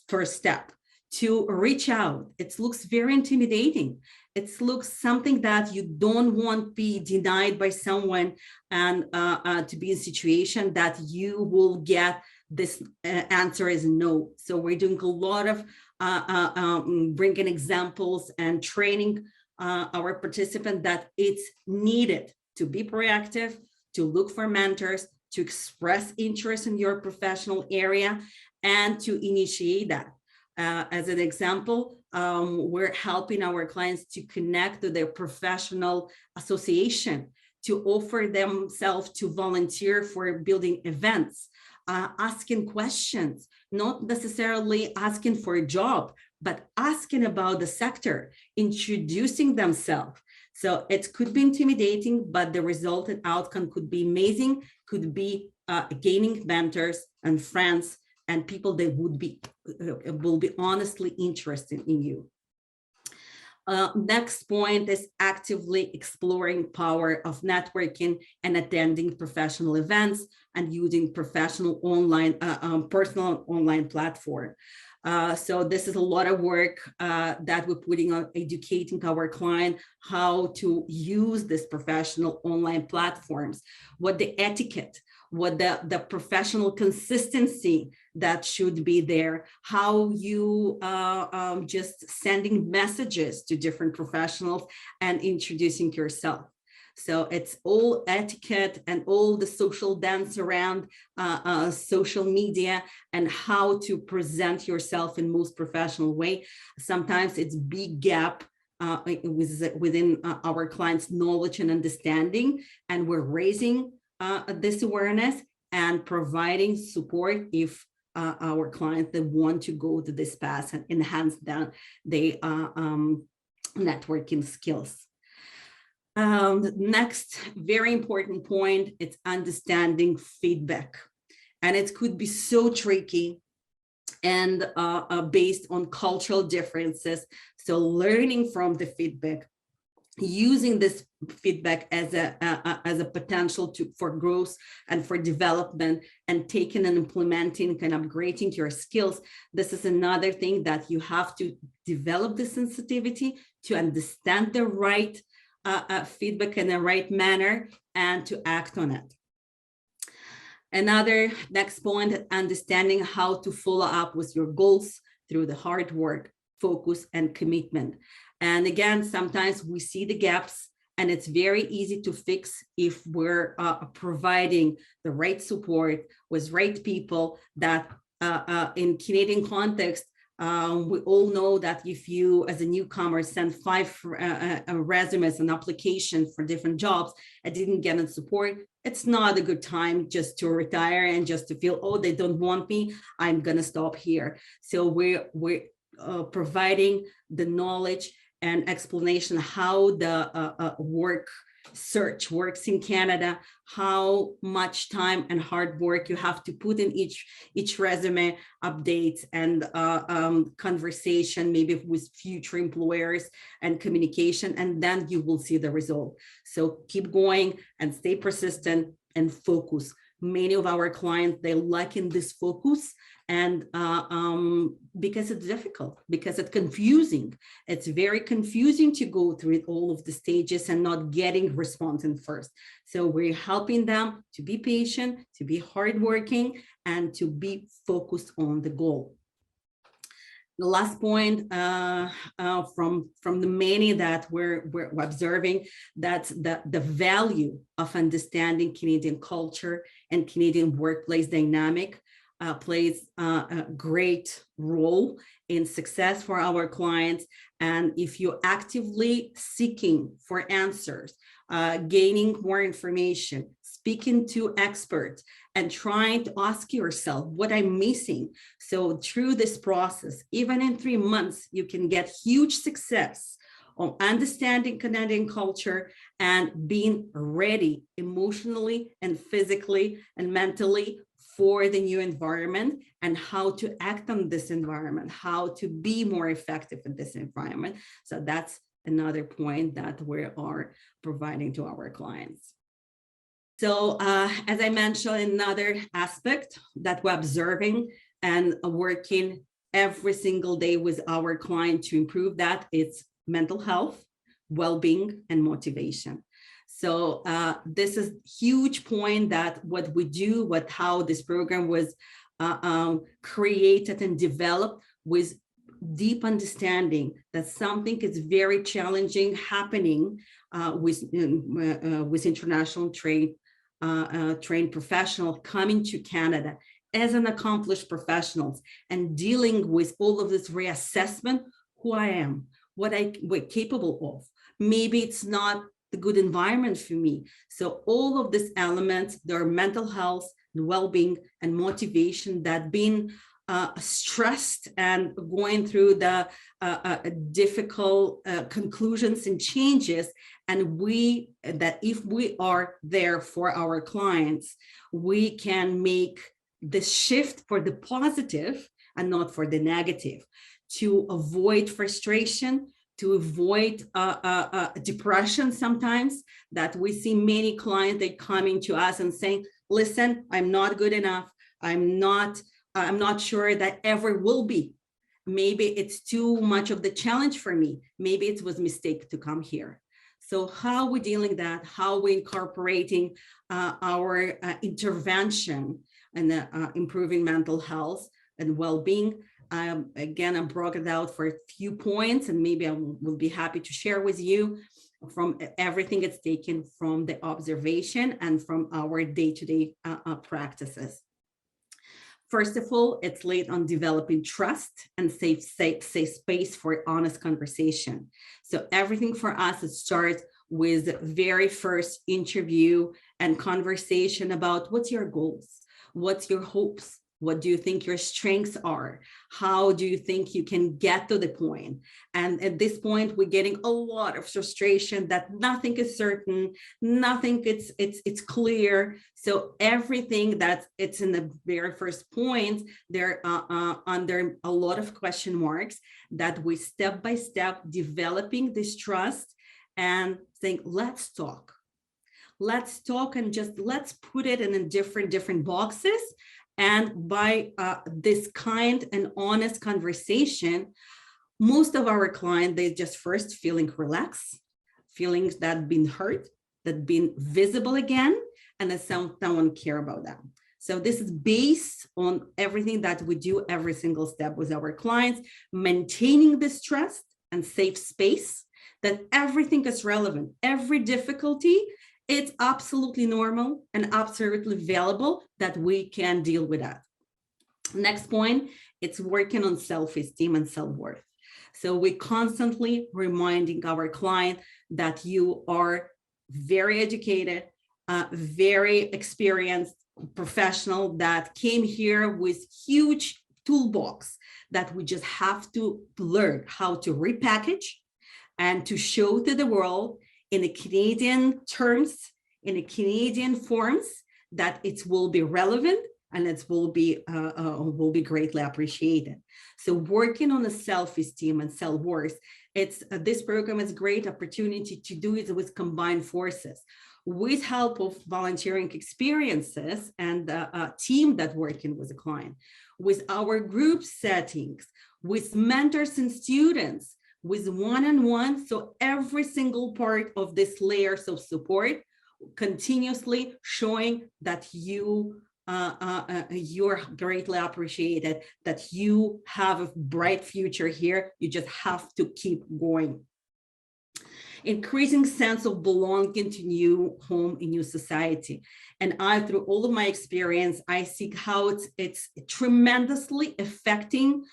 first step, to reach out. It looks very intimidating. It looks something that you don't want be denied by someone, and to be in a situation that you will get this answer is no. So we're doing a lot of bringing examples and training our participant that it's needed to be proactive, to look for mentors, to express interest in your professional area, and to initiate that. As an example, we're helping our clients to connect to their professional association, to offer themselves to volunteer for building events, asking questions, not necessarily asking for a job, but asking about the sector, introducing themselves. So it could be intimidating, but the resultant outcome could be amazing, could be gaining mentors and friends and people that will be honestly interested in you. Next point is actively exploring power of networking and attending professional events and using professional online, personal online platform. So this is a lot of work that we're putting on educating our client how to use this professional online platforms, what the etiquette, what the professional consistency that should be there, how you just sending messages to different professionals and introducing yourself. So it's all etiquette and all the social dance around social media and how to present yourself in most professional way. Sometimes it's big gap within our clients' knowledge and understanding, and we're raising this awareness and providing support if our clients that want to go to this path and enhance their networking skills. Next, very important point, it's understanding feedback. And it could be so tricky and based on cultural differences. So learning from the feedback, using this feedback as a potential for growth and for development, and taking and implementing and upgrading your skills. This is another thing that you have to develop the sensitivity to understand the right feedback in the right manner and to act on it. Another next point, understanding how to follow up with your goals through the hard work, focus, and commitment. And again, sometimes we see the gaps, and it's very easy to fix if we're providing the right support with right people that in Canadian context, we all know that if you, as a newcomer, send 5 resumes and applications for different jobs and didn't get any support, it's not a good time just to retire and just to feel, oh, they don't want me, I'm gonna stop here. So we're providing the knowledge and explanation how the work search works in Canada, how much time and hard work you have to put in each resume, updates and conversation, maybe with future employers and communication, and then you will see the result. So keep going and stay persistent and focus. Many of our clients, they lack in this focus, and because it's difficult, because it's confusing. It's very confusing to go through all of the stages and not getting response in first. So we're helping them to be patient, to be hardworking, and to be focused on the goal. The last point from the many that we're observing, that's the value of understanding Canadian culture and Canadian workplace dynamic plays a great role in success for our clients. And if you're actively seeking for answers, gaining more information, speaking to experts, and trying to ask yourself what I'm missing. So through this process, even in 3 months, you can get huge success on understanding Canadian culture and being ready emotionally and physically and mentally for the new environment, and how to act on this environment, how to be more effective in this environment. So that's another point that we are providing to our clients. So as I mentioned, another aspect that we're observing and working every single day with our client to improve that, it's mental health, well-being, and motivation. So this is a huge point that what we do, how this program was created and developed with deep understanding that something is very challenging happening with international trained professional coming to Canada as an accomplished professionals and dealing with all of this reassessment, who I am, what we're capable of. Maybe it's not the good environment for me. So all of these elements, their mental health, well-being, and motivation that been stressed and going through the difficult conclusions and changes. And that if we are there for our clients, we can make the shift for the positive and not for the negative, to avoid frustration, to avoid depression sometimes, that we see many clients, they coming to us and saying, listen, I'm not good enough. I'm not sure that ever will be. Maybe it's too much of the challenge for me. Maybe it was a mistake to come here. So how are we dealing with that? How are we incorporating our intervention and improving mental health and well-being? Again, I broke it out for a few points, and maybe I will be happy to share with you from everything it's taken from the observation and from our day-to-day practices. First of all, it's laid on developing trust and safe space for honest conversation. So everything for us, it starts with very first interview and conversation about what's your goals, what's your hopes, what do you think your strengths are? How do you think you can get to the point? And at this point, we're getting a lot of frustration that nothing is certain, nothing it's clear. So everything that it's in the very first point, they're under a lot of question marks, that we step by step developing this trust and think, let's talk. Let's talk and just let's put it in different boxes. And by this kind and honest conversation, most of our clients, they just first feeling relaxed, feelings that been heard, that been visible again, and that someone care about them. So this is based on everything that we do every single step with our clients, maintaining this trust and safe space, that everything is relevant, every difficulty, it's absolutely normal and absolutely valuable that we can deal with that. Next point, it's working on self-esteem and self-worth. So we constantly reminding our client that you are very educated, very experienced professional that came here with huge toolbox that we just have to learn how to repackage and to show to the world in the Canadian terms, in the Canadian forms, that it will be relevant and it will be greatly appreciated. So working on the self-esteem and self-worth, this program is a great opportunity to do it with combined forces, with help of volunteering experiences and a team that working with a client, with our group settings, with mentors and students, with one-on-one. So every single part of this layers of support continuously showing that you're greatly appreciated, that you have a bright future here. You just have to keep going. Increasing sense of belonging to new home in new society. And through all of my experience, I see how it's tremendously affecting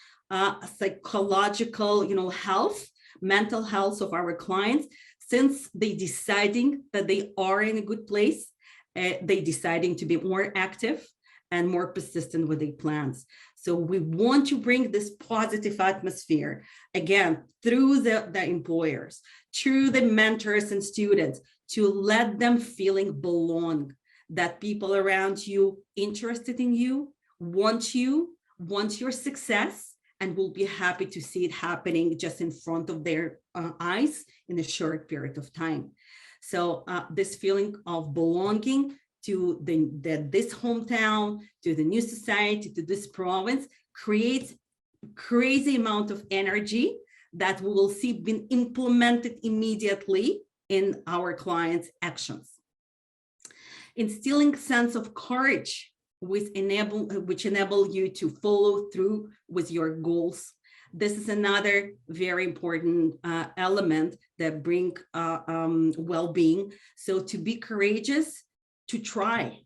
psychological, health, mental health of our clients, since they deciding that they are in a good place, they deciding to be more active and more persistent with their plans. So we want to bring this positive atmosphere, again, through the employers, through the mentors and students, to let them feeling belong, that people around you interested in you, want your success, and will be happy to see it happening just in front of their eyes in a short period of time. So this feeling of belonging to this hometown, to the new society, to this province, creates crazy amount of energy that we will see being implemented immediately in our clients' actions. Instilling sense of courage which enable you to follow through with your goals. This is another very important element that bring well-being. So to be courageous, to try,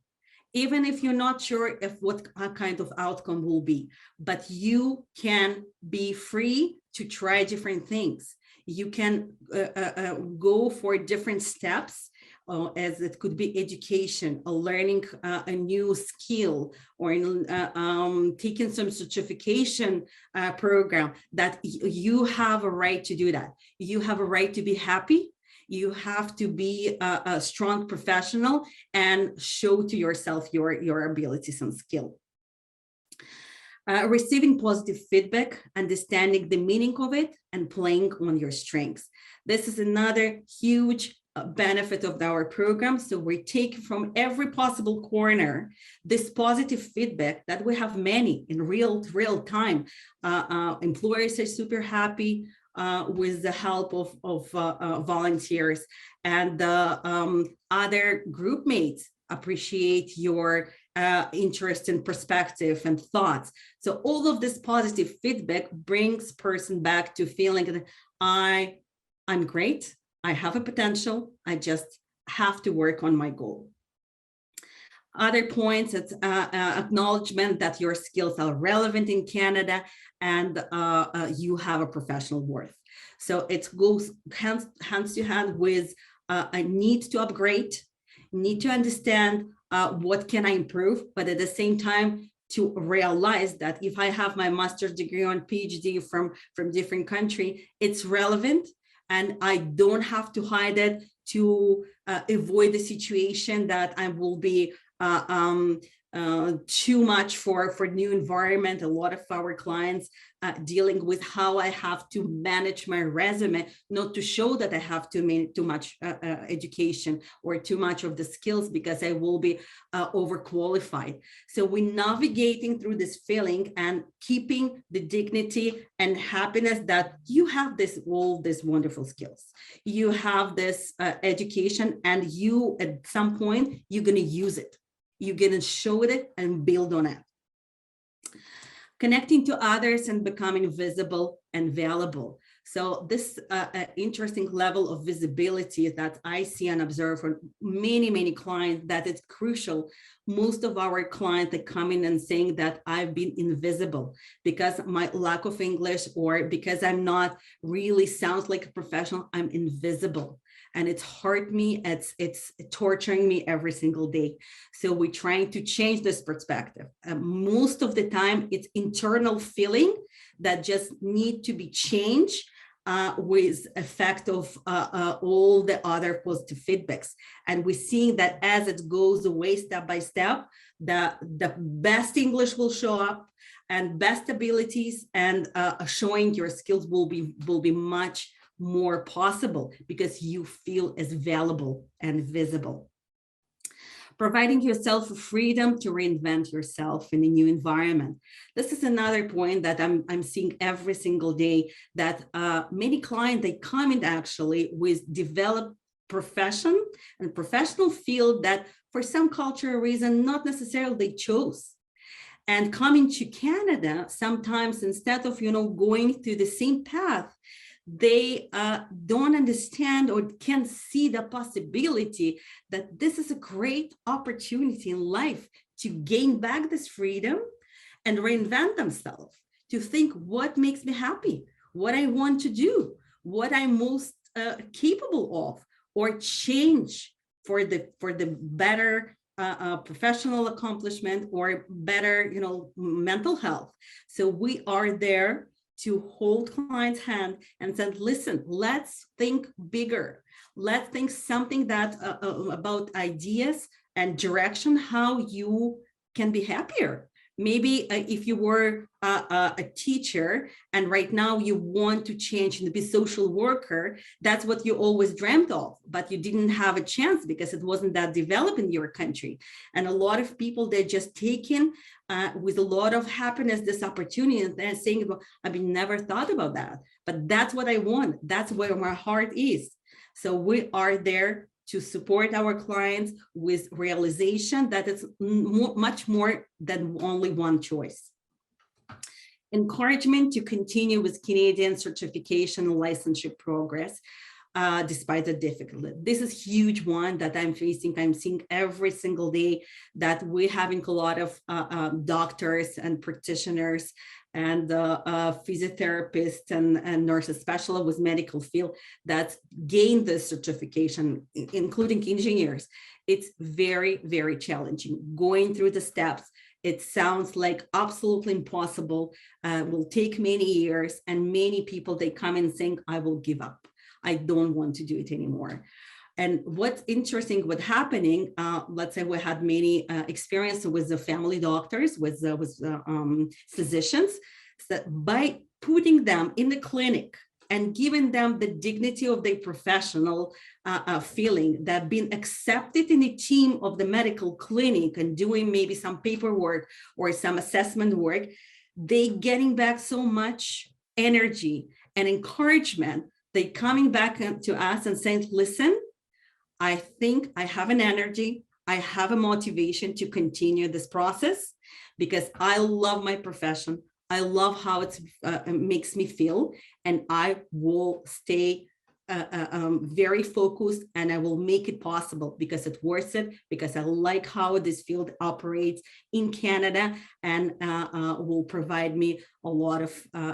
even if you're not sure if what kind of outcome will be, but you can be free to try different things. You can go for different steps, as it could be education, or learning a new skill, or taking some certification program, that you have a right to do that. You have a right to be happy. You have to be a strong professional and show to yourself your abilities and skill. Receiving positive feedback, understanding the meaning of it, and playing on your strengths. This is another huge benefit of our program. So we take from every possible corner this positive feedback that we have many in real time. Employers are super happy with the help of volunteers, and other group mates appreciate your interest and perspective and thoughts. So all of this positive feedback brings person back to feeling that I'm great, I have a potential, I just have to work on my goal. Other points, it's acknowledgement that your skills are relevant in Canada, and you have a professional worth. So it goes hand to hand with a need to upgrade, need to understand what can I improve, but at the same time to realize that if I have my master's degree or PhD from different country, it's relevant, and I don't have to hide it to avoid the situation that I will be too much for new environment. A lot of our clients dealing with how I have to manage my resume, not to show that I have too much education or too much of the skills, because I will be overqualified. So we're navigating through this feeling and keeping the dignity and happiness that you have all these wonderful skills. You have this education, and you at some point you're going to use it. You're going to show it and build on it. Connecting to others and becoming visible and valuable. So this interesting level of visibility that I see and observe from many clients, that it's crucial. Most of our clients that come in and saying that I've been invisible because my lack of English, or because I'm not really sounds like a professional, I'm invisible. And it's hurt me, it's torturing me every single day. So we're trying to change this perspective. Most of the time, it's internal feeling that just need to be changed with effect of all the other positive feedbacks. And we're seeing that as it goes away step by step, the best English will show up, and best abilities and showing your skills will be much more possible, because you feel as valuable and visible. Providing yourself freedom to reinvent yourself in a new environment. This is another point that I'm seeing every single day, that many clients, they come in actually with developed profession and professional field that for some cultural reason, not necessarily they chose. And coming to Canada, sometimes instead of, going through the same path, they don't understand or can't see the possibility that this is a great opportunity in life to gain back this freedom and reinvent themselves, to think what makes me happy, what I want to do, what I'm most capable of, or change for the better professional accomplishment or better, mental health. So we are there to hold clients' hand and said, listen, let's think bigger. Let's think something that about ideas and direction, how you can be happier. Maybe if you were a teacher and right now you want to change and be a social worker, that's what you always dreamt of, but you didn't have a chance because it wasn't that developed in your country. And a lot of people, they're just taking with a lot of happiness this opportunity and they're saying, well, I've never thought about that, but that's what I want. That's where my heart is. So we are there to support our clients with realization that it's much more than only one choice. Encouragement to continue with Canadian certification and licensure progress, despite the difficulty. This is a huge one that I'm facing. I'm seeing every single day that we're having a lot of doctors and practitioners and physiotherapists and nurses, especially with medical field, that gain this certification, including engineers. It's very, very challenging. Going through the steps, it sounds like absolutely impossible, will take many years, and many people, they come in saying, I will give up. I don't want to do it anymore. And what's interesting, what's happening, let's say we had many experience with the family doctors, with physicians, so by putting them in the clinic and giving them the dignity of their professional feeling, that being accepted in the team of the medical clinic and doing maybe some paperwork or some assessment work, they getting back so much energy and encouragement. They coming back to us and saying, listen, I think I have an energy, I have a motivation to continue this process because I love my profession. I love how it makes me feel, and I will stay very focused, and I will make it possible because it's worth it, because I like how this field operates in Canada, and will provide me a lot of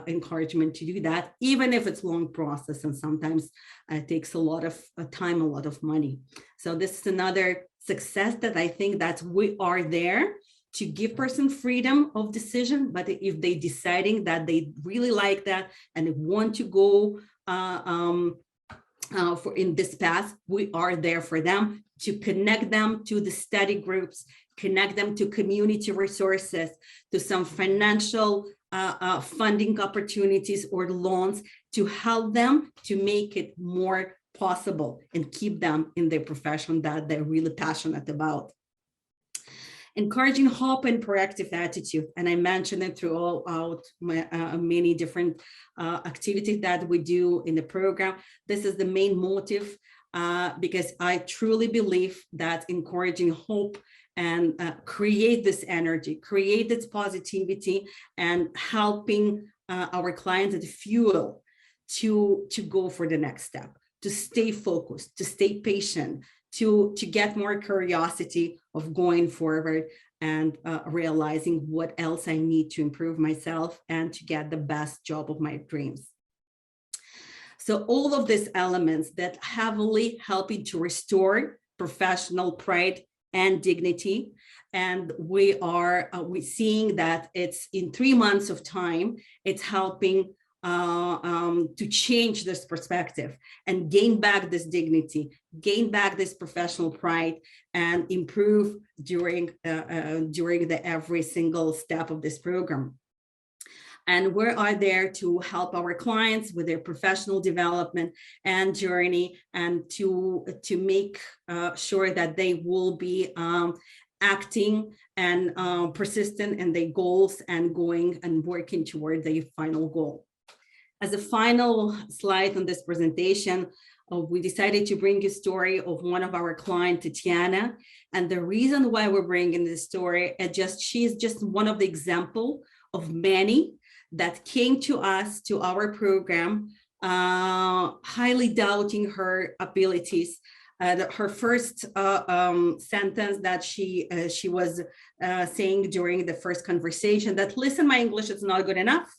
encouragement to do that, even if it's a long process and sometimes it takes a lot of time, a lot of money. So this is another success that I think that we are there to give person freedom of decision, but if they deciding that they really like that and they want to go for in this path, we are there for them to connect them to the study groups, connect them to community resources, to some financial funding opportunities or loans to help them to make it more possible and keep them in their profession that they're really passionate about. Encouraging hope and proactive attitude. And I mentioned it throughout my, many different activities that we do in the program. This is the main motive because I truly believe that encouraging hope and create this energy, create this positivity, and helping our clients the fuel to go for the next step, to stay focused, to stay patient, to get more curiosity of going forward and realizing what else I need to improve myself and to get the best job of my dreams. So all of these elements that heavily helping to restore professional pride and dignity. And we're seeing that it's in 3 months of time, it's helping to change this perspective and gain back this dignity, gain back this professional pride, and improve during the every single step of this program. And we are there to help our clients with their professional development and journey, and to make sure that they will be acting and persistent in their goals and going and working toward their final goal. As a final slide on this presentation, we decided to bring a story of one of our clients, Tatiana. And the reason why we're bringing this story, she's just one of the example of many that came to us, to our program, highly doubting her abilities. Her first sentence that she was saying during the first conversation, that, listen, my English is not good enough.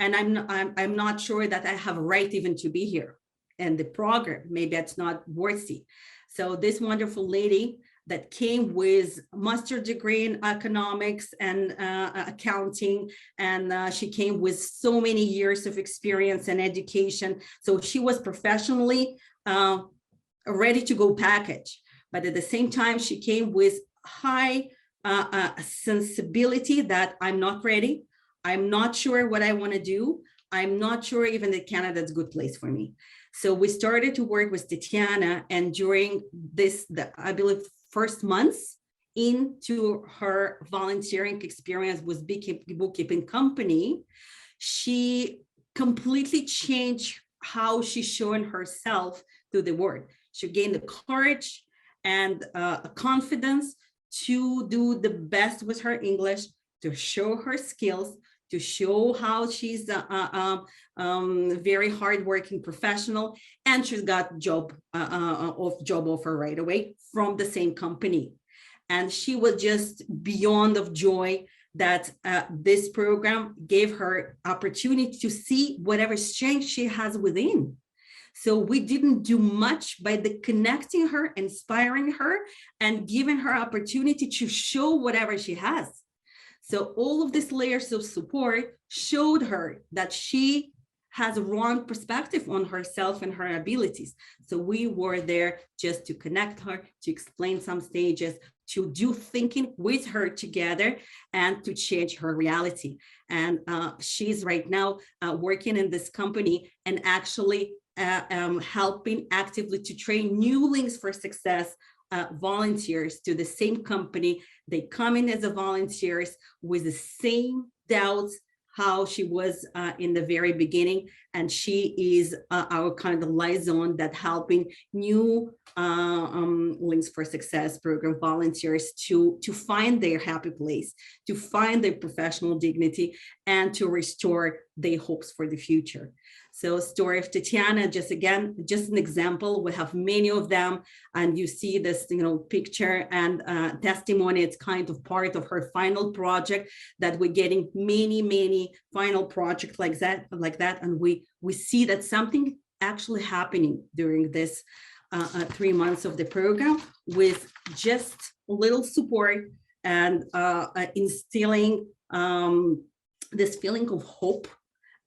And I'm not sure that I have a right even to be here. And the program, maybe it's not worthy. So this wonderful lady that came with master degree in economics and accounting, and she came with so many years of experience and education. So she was professionally ready to go package, but at the same time, she came with high sensibility that I'm not ready. I'm not sure what I want to do. I'm not sure even that Canada's a good place for me. So we started to work with Tatiana, and during this, I believe, first months into her volunteering experience with bookkeeping company, she completely changed how she's showing herself to the world. She gained the courage and confidence to do the best with her English, to show her skills, to show how she's a very hardworking professional, and she's got job offer right away from the same company. And she was just beyond of joy that this program gave her opportunity to see whatever strength she has within. So we didn't do much by the connecting her, inspiring her, and giving her opportunity to show whatever she has. So all of these layers of support showed her that she has a wrong perspective on herself and her abilities. So we were there just to connect her, to explain some stages, to do thinking with her together, and to change her reality. And she's right now working in this company and actually helping actively to train new Links for Success volunteers to the same company. They come in as a volunteers with the same doubts how she was in the very beginning, and she is our kind of liaison that helping new Links for Success program volunteers to find their happy place, to find their professional dignity, and to restore their hopes for the future. So story of Tatiana, just an example. We have many of them, and you see this, picture and testimony. It's kind of part of her final project that we're getting many final projects like that, and we see that something actually happening during this 3 months of the program with just a little support and instilling this feeling of hope,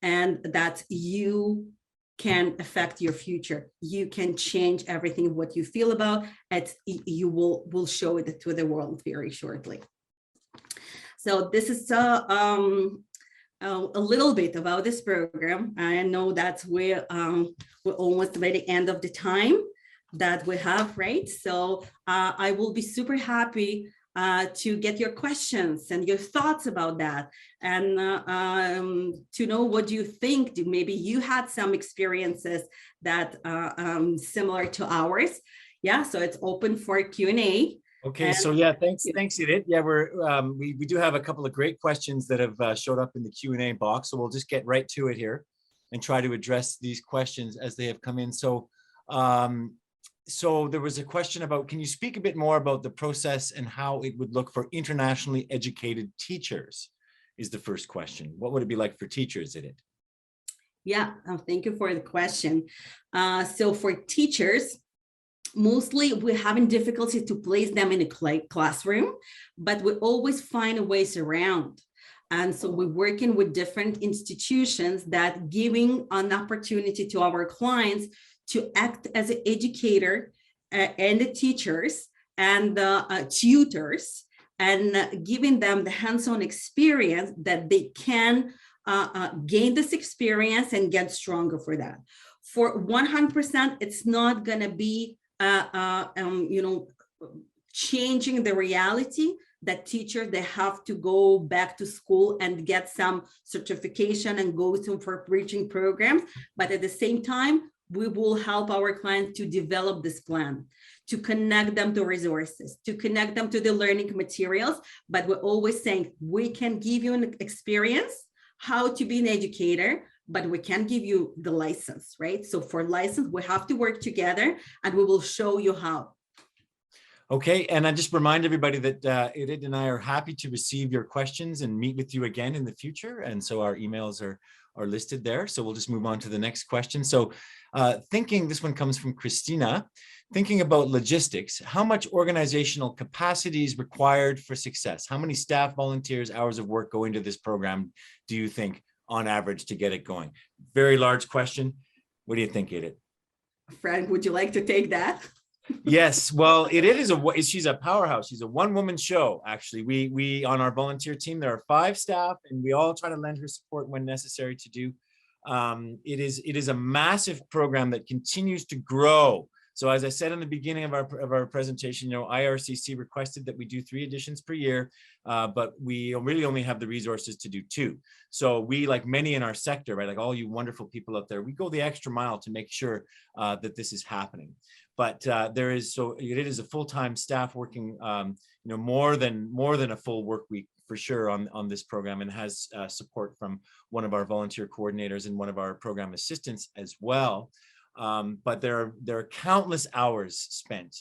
and that you can affect your future. You can change everything what you feel about it. You will show it to the world very shortly. So this is a little bit about this program. I know that we're almost by the end of the time that we have, right? So I will be super happy to get your questions and your thoughts about that, and to know what you think. Maybe you had some experiences that similar to ours. Yeah, so it's open for Q&A. Okay, so yeah, thanks, Edith. Yeah, we do have a couple of great questions that have showed up in the Q&A box, so we'll just get right to it here and try to address these questions as they have come in. So there was a question about, can you speak a bit more about the process and how it would look for internationally educated teachers, is the first question. What would it be like for teachers, Edith? Yeah, thank you for the question. So for teachers, mostly we're having difficulty to place them in a classroom, but we always find ways around. And so we're working with different institutions that giving an opportunity to our clients to act as an educator and the teachers and the tutors, and giving them the hands-on experience that they can gain this experience and get stronger for that. For 100%, it's not going to be changing the reality that teachers, they have to go back to school and get some certification and go for preaching programs. But at the same time, we will help our clients to develop this plan, to connect them to resources, to connect them to the learning materials. But we're always saying, we can give you an experience, how to be an educator, but we can't give you the license, right? So for license, we have to work together, and we will show you how. Okay, and I just remind everybody that Edith and I are happy to receive your questions and meet with you again in the future. And so our emails are listed there. So we'll just move on to the next question. So thinking, this one comes from Christina. thinking about logistics, how much organizational capacity is required for success? How many staff, volunteers, hours of work go into this program, do you think, on average, to get it going? Very large question. What do you think, Edith? Frank, would you like to take that? Yes, well, she's a powerhouse. She's a one-woman show, actually. We on our volunteer team, there are 5 staff, and we all try to lend her support when necessary to do. It is a massive program that continues to grow. So as I said in the beginning of our presentation, IRCC requested that we do 3 editions per year, but we really only have the resources to do 2. So we, like many in our sector, right, like all you wonderful people out there, we go the extra mile to make sure that this is happening. But it is a full-time staff working, more than a full work week for sure on this program, and has support from one of our volunteer coordinators and one of our program assistants as well. But there are countless hours spent.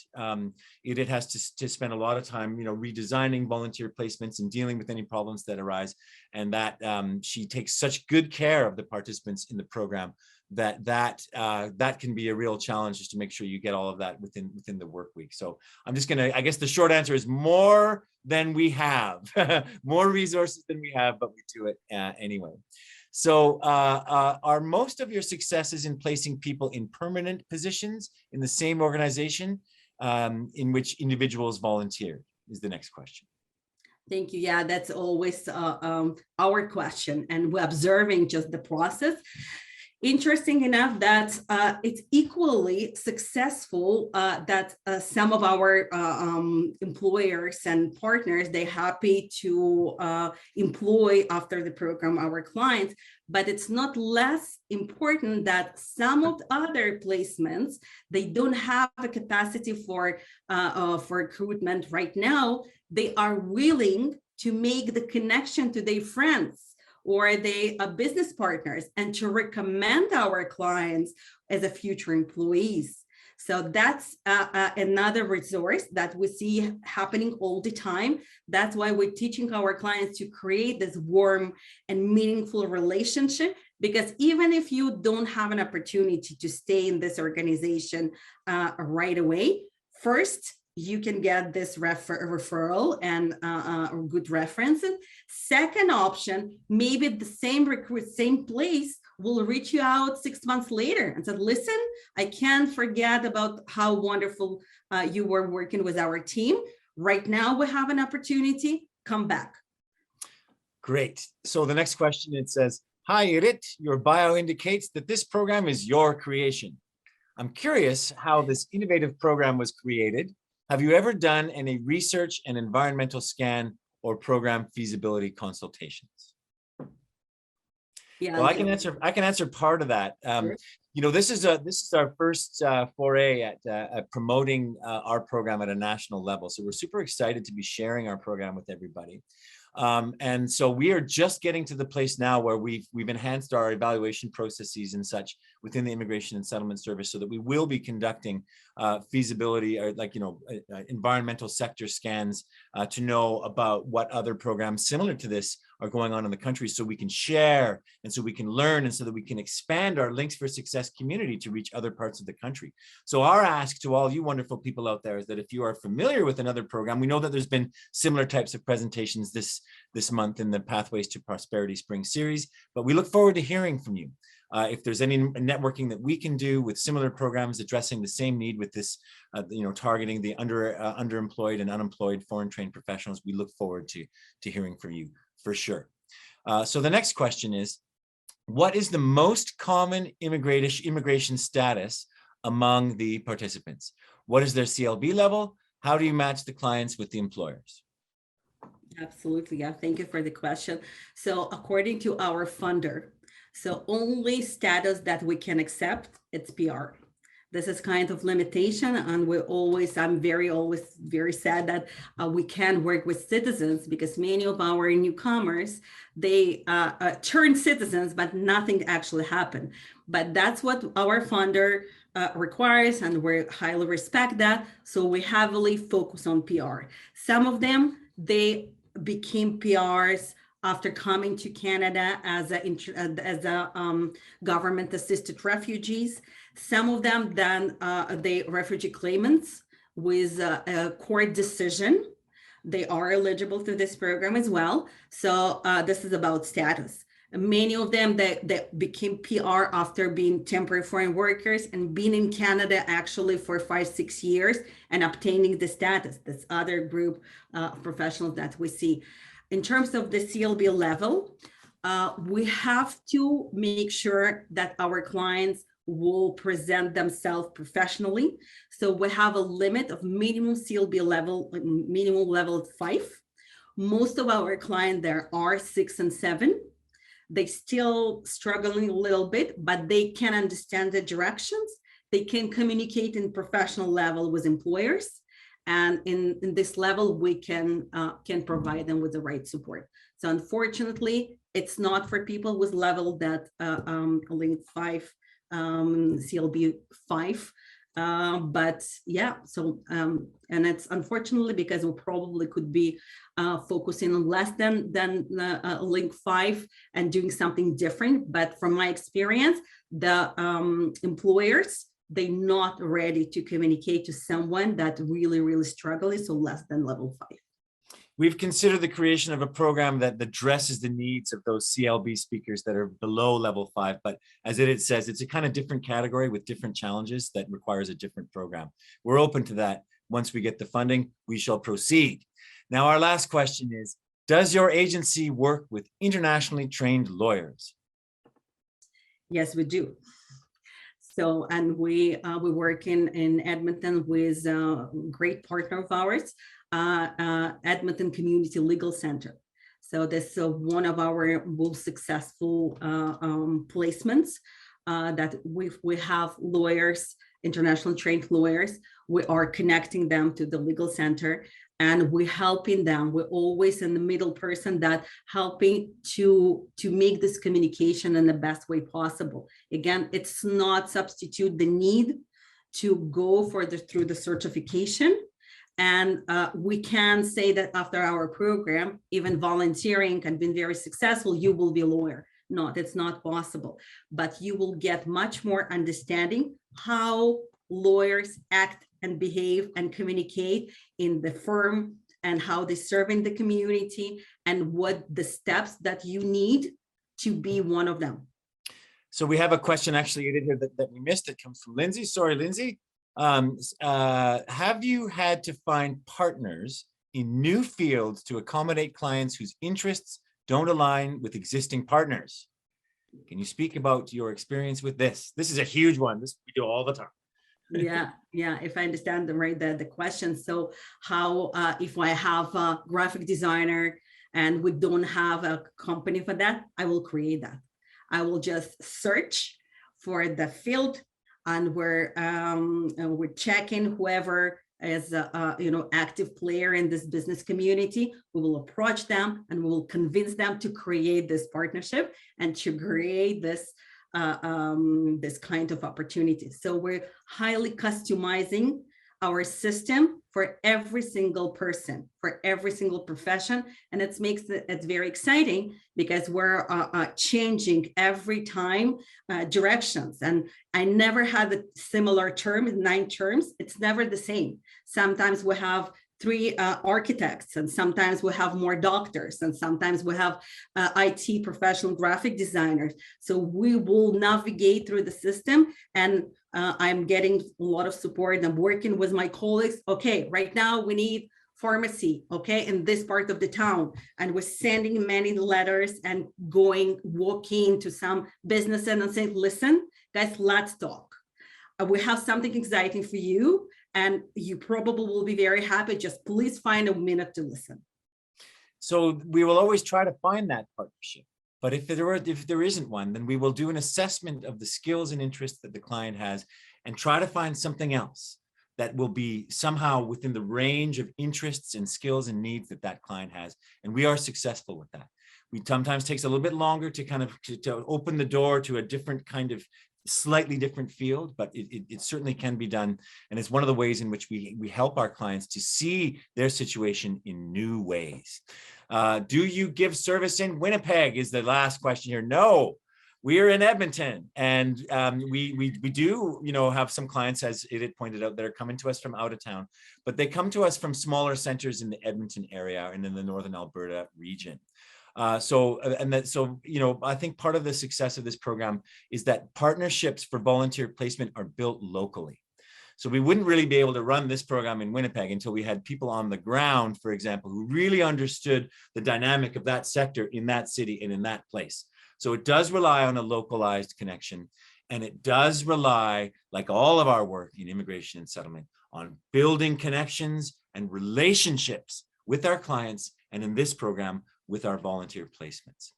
It has to spend a lot of time, redesigning volunteer placements and dealing with any problems that arise. And that she takes such good care of the participants in the program that can be a real challenge, just to make sure you get all of that within the work week. So I guess the short answer is more than we have, more resources than we have, but we do it anyway. So are most of your successes in placing people in permanent positions in the same organization in which individuals volunteered, is the next question. Thank you. Yeah, that's always our question, and we're observing just the process. Interesting enough that it's equally successful that some of our employers and partners, they're happy to employ after the program our clients, but it's not less important that some of the other placements, they don't have a capacity for recruitment right now. They are willing to make the connection to their friends or they are business partners, and to recommend our clients as a future employees. So that's another resource that we see happening all the time. That's why we're teaching our clients to create this warm and meaningful relationship, because even if you don't have an opportunity to stay in this organization right away, first, you can get this referral and good references. Second option, maybe the same recruit, same place will reach you out 6 months later and said, listen, I can't forget about how wonderful you were working with our team. Right now we have an opportunity, come back. Great. So the next question, it says, hi, Edith, your bio indicates that this program is your creation. I'm curious how this innovative program was created. Have you ever done any research and environmental scan or program feasibility consultations? Yeah, well, I can answer part of that. Sure. This is our first foray at promoting our program at a national level. So we're super excited to be sharing our program with everybody. And so we are just getting to the place now where we've enhanced our evaluation processes and such within the Immigration and Settlement Service, so that we will be conducting feasibility or environmental sector scans to know about what other programs similar to this are going on in the country, so we can share and so we can learn and so that we can expand our Links for Success community to reach other parts of the country. So our ask to all you wonderful people out there is that if you are familiar with another program, we know that there's been similar types of presentations this month in the Pathways to Prosperity Spring Series, but we look forward to hearing from you. If there's any networking that we can do with similar programs addressing the same need with this, targeting the underemployed and unemployed foreign trained professionals, we look forward to hearing from you for sure. So the next question is, what is the most common immigration status among the participants? What is their CLB level? How do you match the clients with the employers? Absolutely. Yeah. Thank you for the question. So according to our funder, so only status that we can accept, it's PR. This is kind of limitation, and I'm always very sad that we can't work with citizens, because many of our newcomers, they turn citizens, but nothing actually happened. But that's what our funder requires, and we highly respect that. So we heavily focus on PR. Some of them, they became PRs after coming to Canada as a government-assisted refugees. Some of them then they refugee claimants with a court decision. They are eligible to this program as well. So this is about status. Many of them that became PR after being temporary foreign workers and being in Canada actually for 5-6 years and obtaining the status. This other group of professionals that we see. In terms of the CLB level, we have to make sure that our clients will present themselves professionally. So we have a limit of minimum CLB level, minimum level 5. Most of our clients there are 6 and 7. They still struggling a little bit, but they can understand the directions. They can communicate in professional level with employers. And in this level, we can provide them with the right support. So unfortunately, it's not for people with level that link 5, CLB 5. But yeah, so and it's unfortunately because we probably could be focusing on less than link 5 and doing something different. But from my experience, the employers, they're not ready to communicate to someone that really struggling, so less than level 5. We've considered the creation of a program that addresses the needs of those CLB speakers that are below level 5. But as it says, it's a kind of different category with different challenges that requires a different program. We're open to that. Once we get the funding, we shall proceed. Now, our last question is, does your agency work with internationally trained lawyers? Yes, we do. So, and we work in Edmonton with a great partner of ours, Edmonton Community Legal Center. So this is one of our most successful placements that we have lawyers, international trained lawyers. We are connecting them to the legal center and we're helping them. We're always in the middle person that helping to make this communication in the best way possible. Again, it's not substitute the need to go through the certification. And we can say that after our program, even volunteering and being very successful, you will be a lawyer. No, that's not possible. But you will get much more understanding how lawyers act and behave and communicate in the firm and how they serve in the community and what the steps that you need to be one of them. So we have a question actually here that we missed. It comes from Lindsay. Sorry, Lindsay. Have you had to find partners in new fields to accommodate clients whose interests don't align with existing partners? Can you speak about your experience with this? This is a huge one. This we do all the time. Yeah, if I understand the question. So how, if I have a graphic designer and we don't have a company for that, I will create that. I will just search for the field and we're checking whoever is a active player in this business community. We will approach them and we will convince them to create this partnership and to create this this kind of opportunity. So we're highly customizing our system for every single person, for every single profession. And it makes it very exciting because we're changing every time directions. And I never had a similar term, 9 terms. It's never the same. Sometimes we have 3 architects, and sometimes we have more doctors, and sometimes we have IT professional graphic designers. So we will navigate through the system, and I'm getting a lot of support. I'm working with my colleagues. Okay, right now we need pharmacy, okay, in this part of the town. And we're sending many letters and walking to some businesses and saying, listen, guys, let's talk. We have something exciting for you. And you probably will be very happy. Just please find a minute to listen. So we will always try to find that partnership. But if there isn't one, then we will do an assessment of the skills and interests that the client has and try to find something else that will be somehow within the range of interests and skills and needs that that client has. And we are successful with that. We sometimes takes a little bit longer to kind of to open the door to a different kind of slightly different field, but it certainly can be done. And it's one of the ways in which we help our clients to see their situation in new ways. Do you give service in Winnipeg is the last question here. No, we're in Edmonton, and we do, have some clients, as Edith pointed out, that are coming to us from out of town, but they come to us from smaller centers in the Edmonton area and in the Northern Alberta region. I think part of the success of this program is that partnerships for volunteer placement are built locally. So we wouldn't really be able to run this program in Winnipeg until we had people on the ground, for example, who really understood the dynamic of that sector in that city and in that place. So it does rely on a localized connection, and it does rely, like all of our work in immigration and settlement, on building connections and relationships with our clients, and in this program, with our volunteer placements.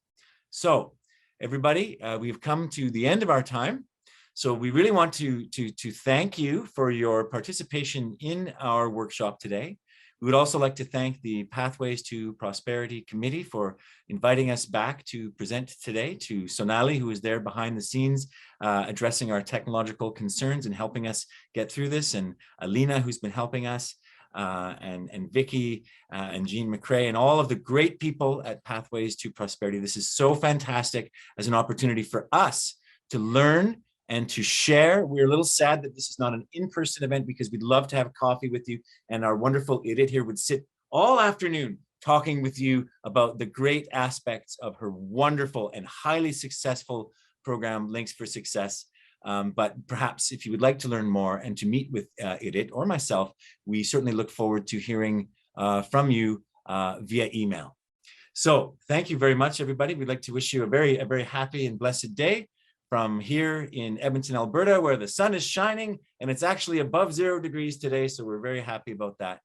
So everybody, we've come to the end of our time. So we really want to thank you for your participation in our workshop today. We would also like to thank the Pathways to Prosperity Committee for inviting us back to present today, to Sonali, who is there behind the scenes, addressing our technological concerns and helping us get through this, and Alina, who's been helping us, and Vicky and Jean McCrae, and all of the great people at Pathways to Prosperity. This is so fantastic as an opportunity for us to learn and to share. We're a little sad that this is not an in-person event, because we'd love to have coffee with you, and our wonderful Edith here would sit all afternoon talking with you about the great aspects of her wonderful and highly successful program, Links for Success. But perhaps if you would like to learn more and to meet with Edith or myself, we certainly look forward to hearing from you via email. So thank you very much, everybody. We'd like to wish you a very happy and blessed day from here in Edmonton, Alberta, where the sun is shining and it's actually above 0 degrees today. So we're very happy about that,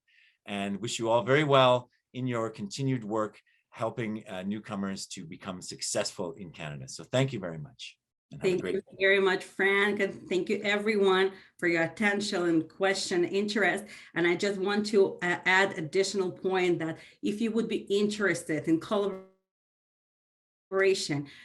and wish you all very well in your continued work helping newcomers to become successful in Canada. So thank you very much. Thank you very much, Frank, and thank you everyone for your attention and question, interest. And I just want to add additional point that if you would be interested in collaboration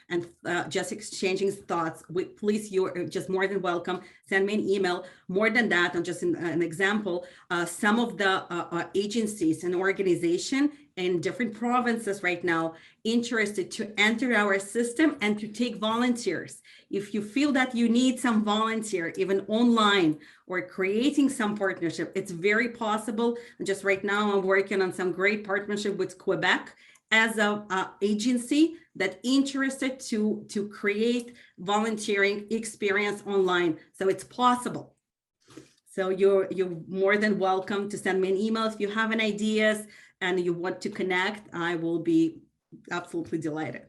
and just exchanging thoughts, please, you're just more than welcome. Send me an email. More than that, and just an example, some of the agencies and organizations in different provinces right now interested to enter our system and to take volunteers. If you feel that you need some volunteer, even online, or creating some partnership, it's very possible. And just right now, I'm working on some great partnership with Quebec as a agency that interested to create volunteering experience online. So it's possible. So you're more than welcome to send me an email if you have any ideas and you want to connect. I will be absolutely delighted.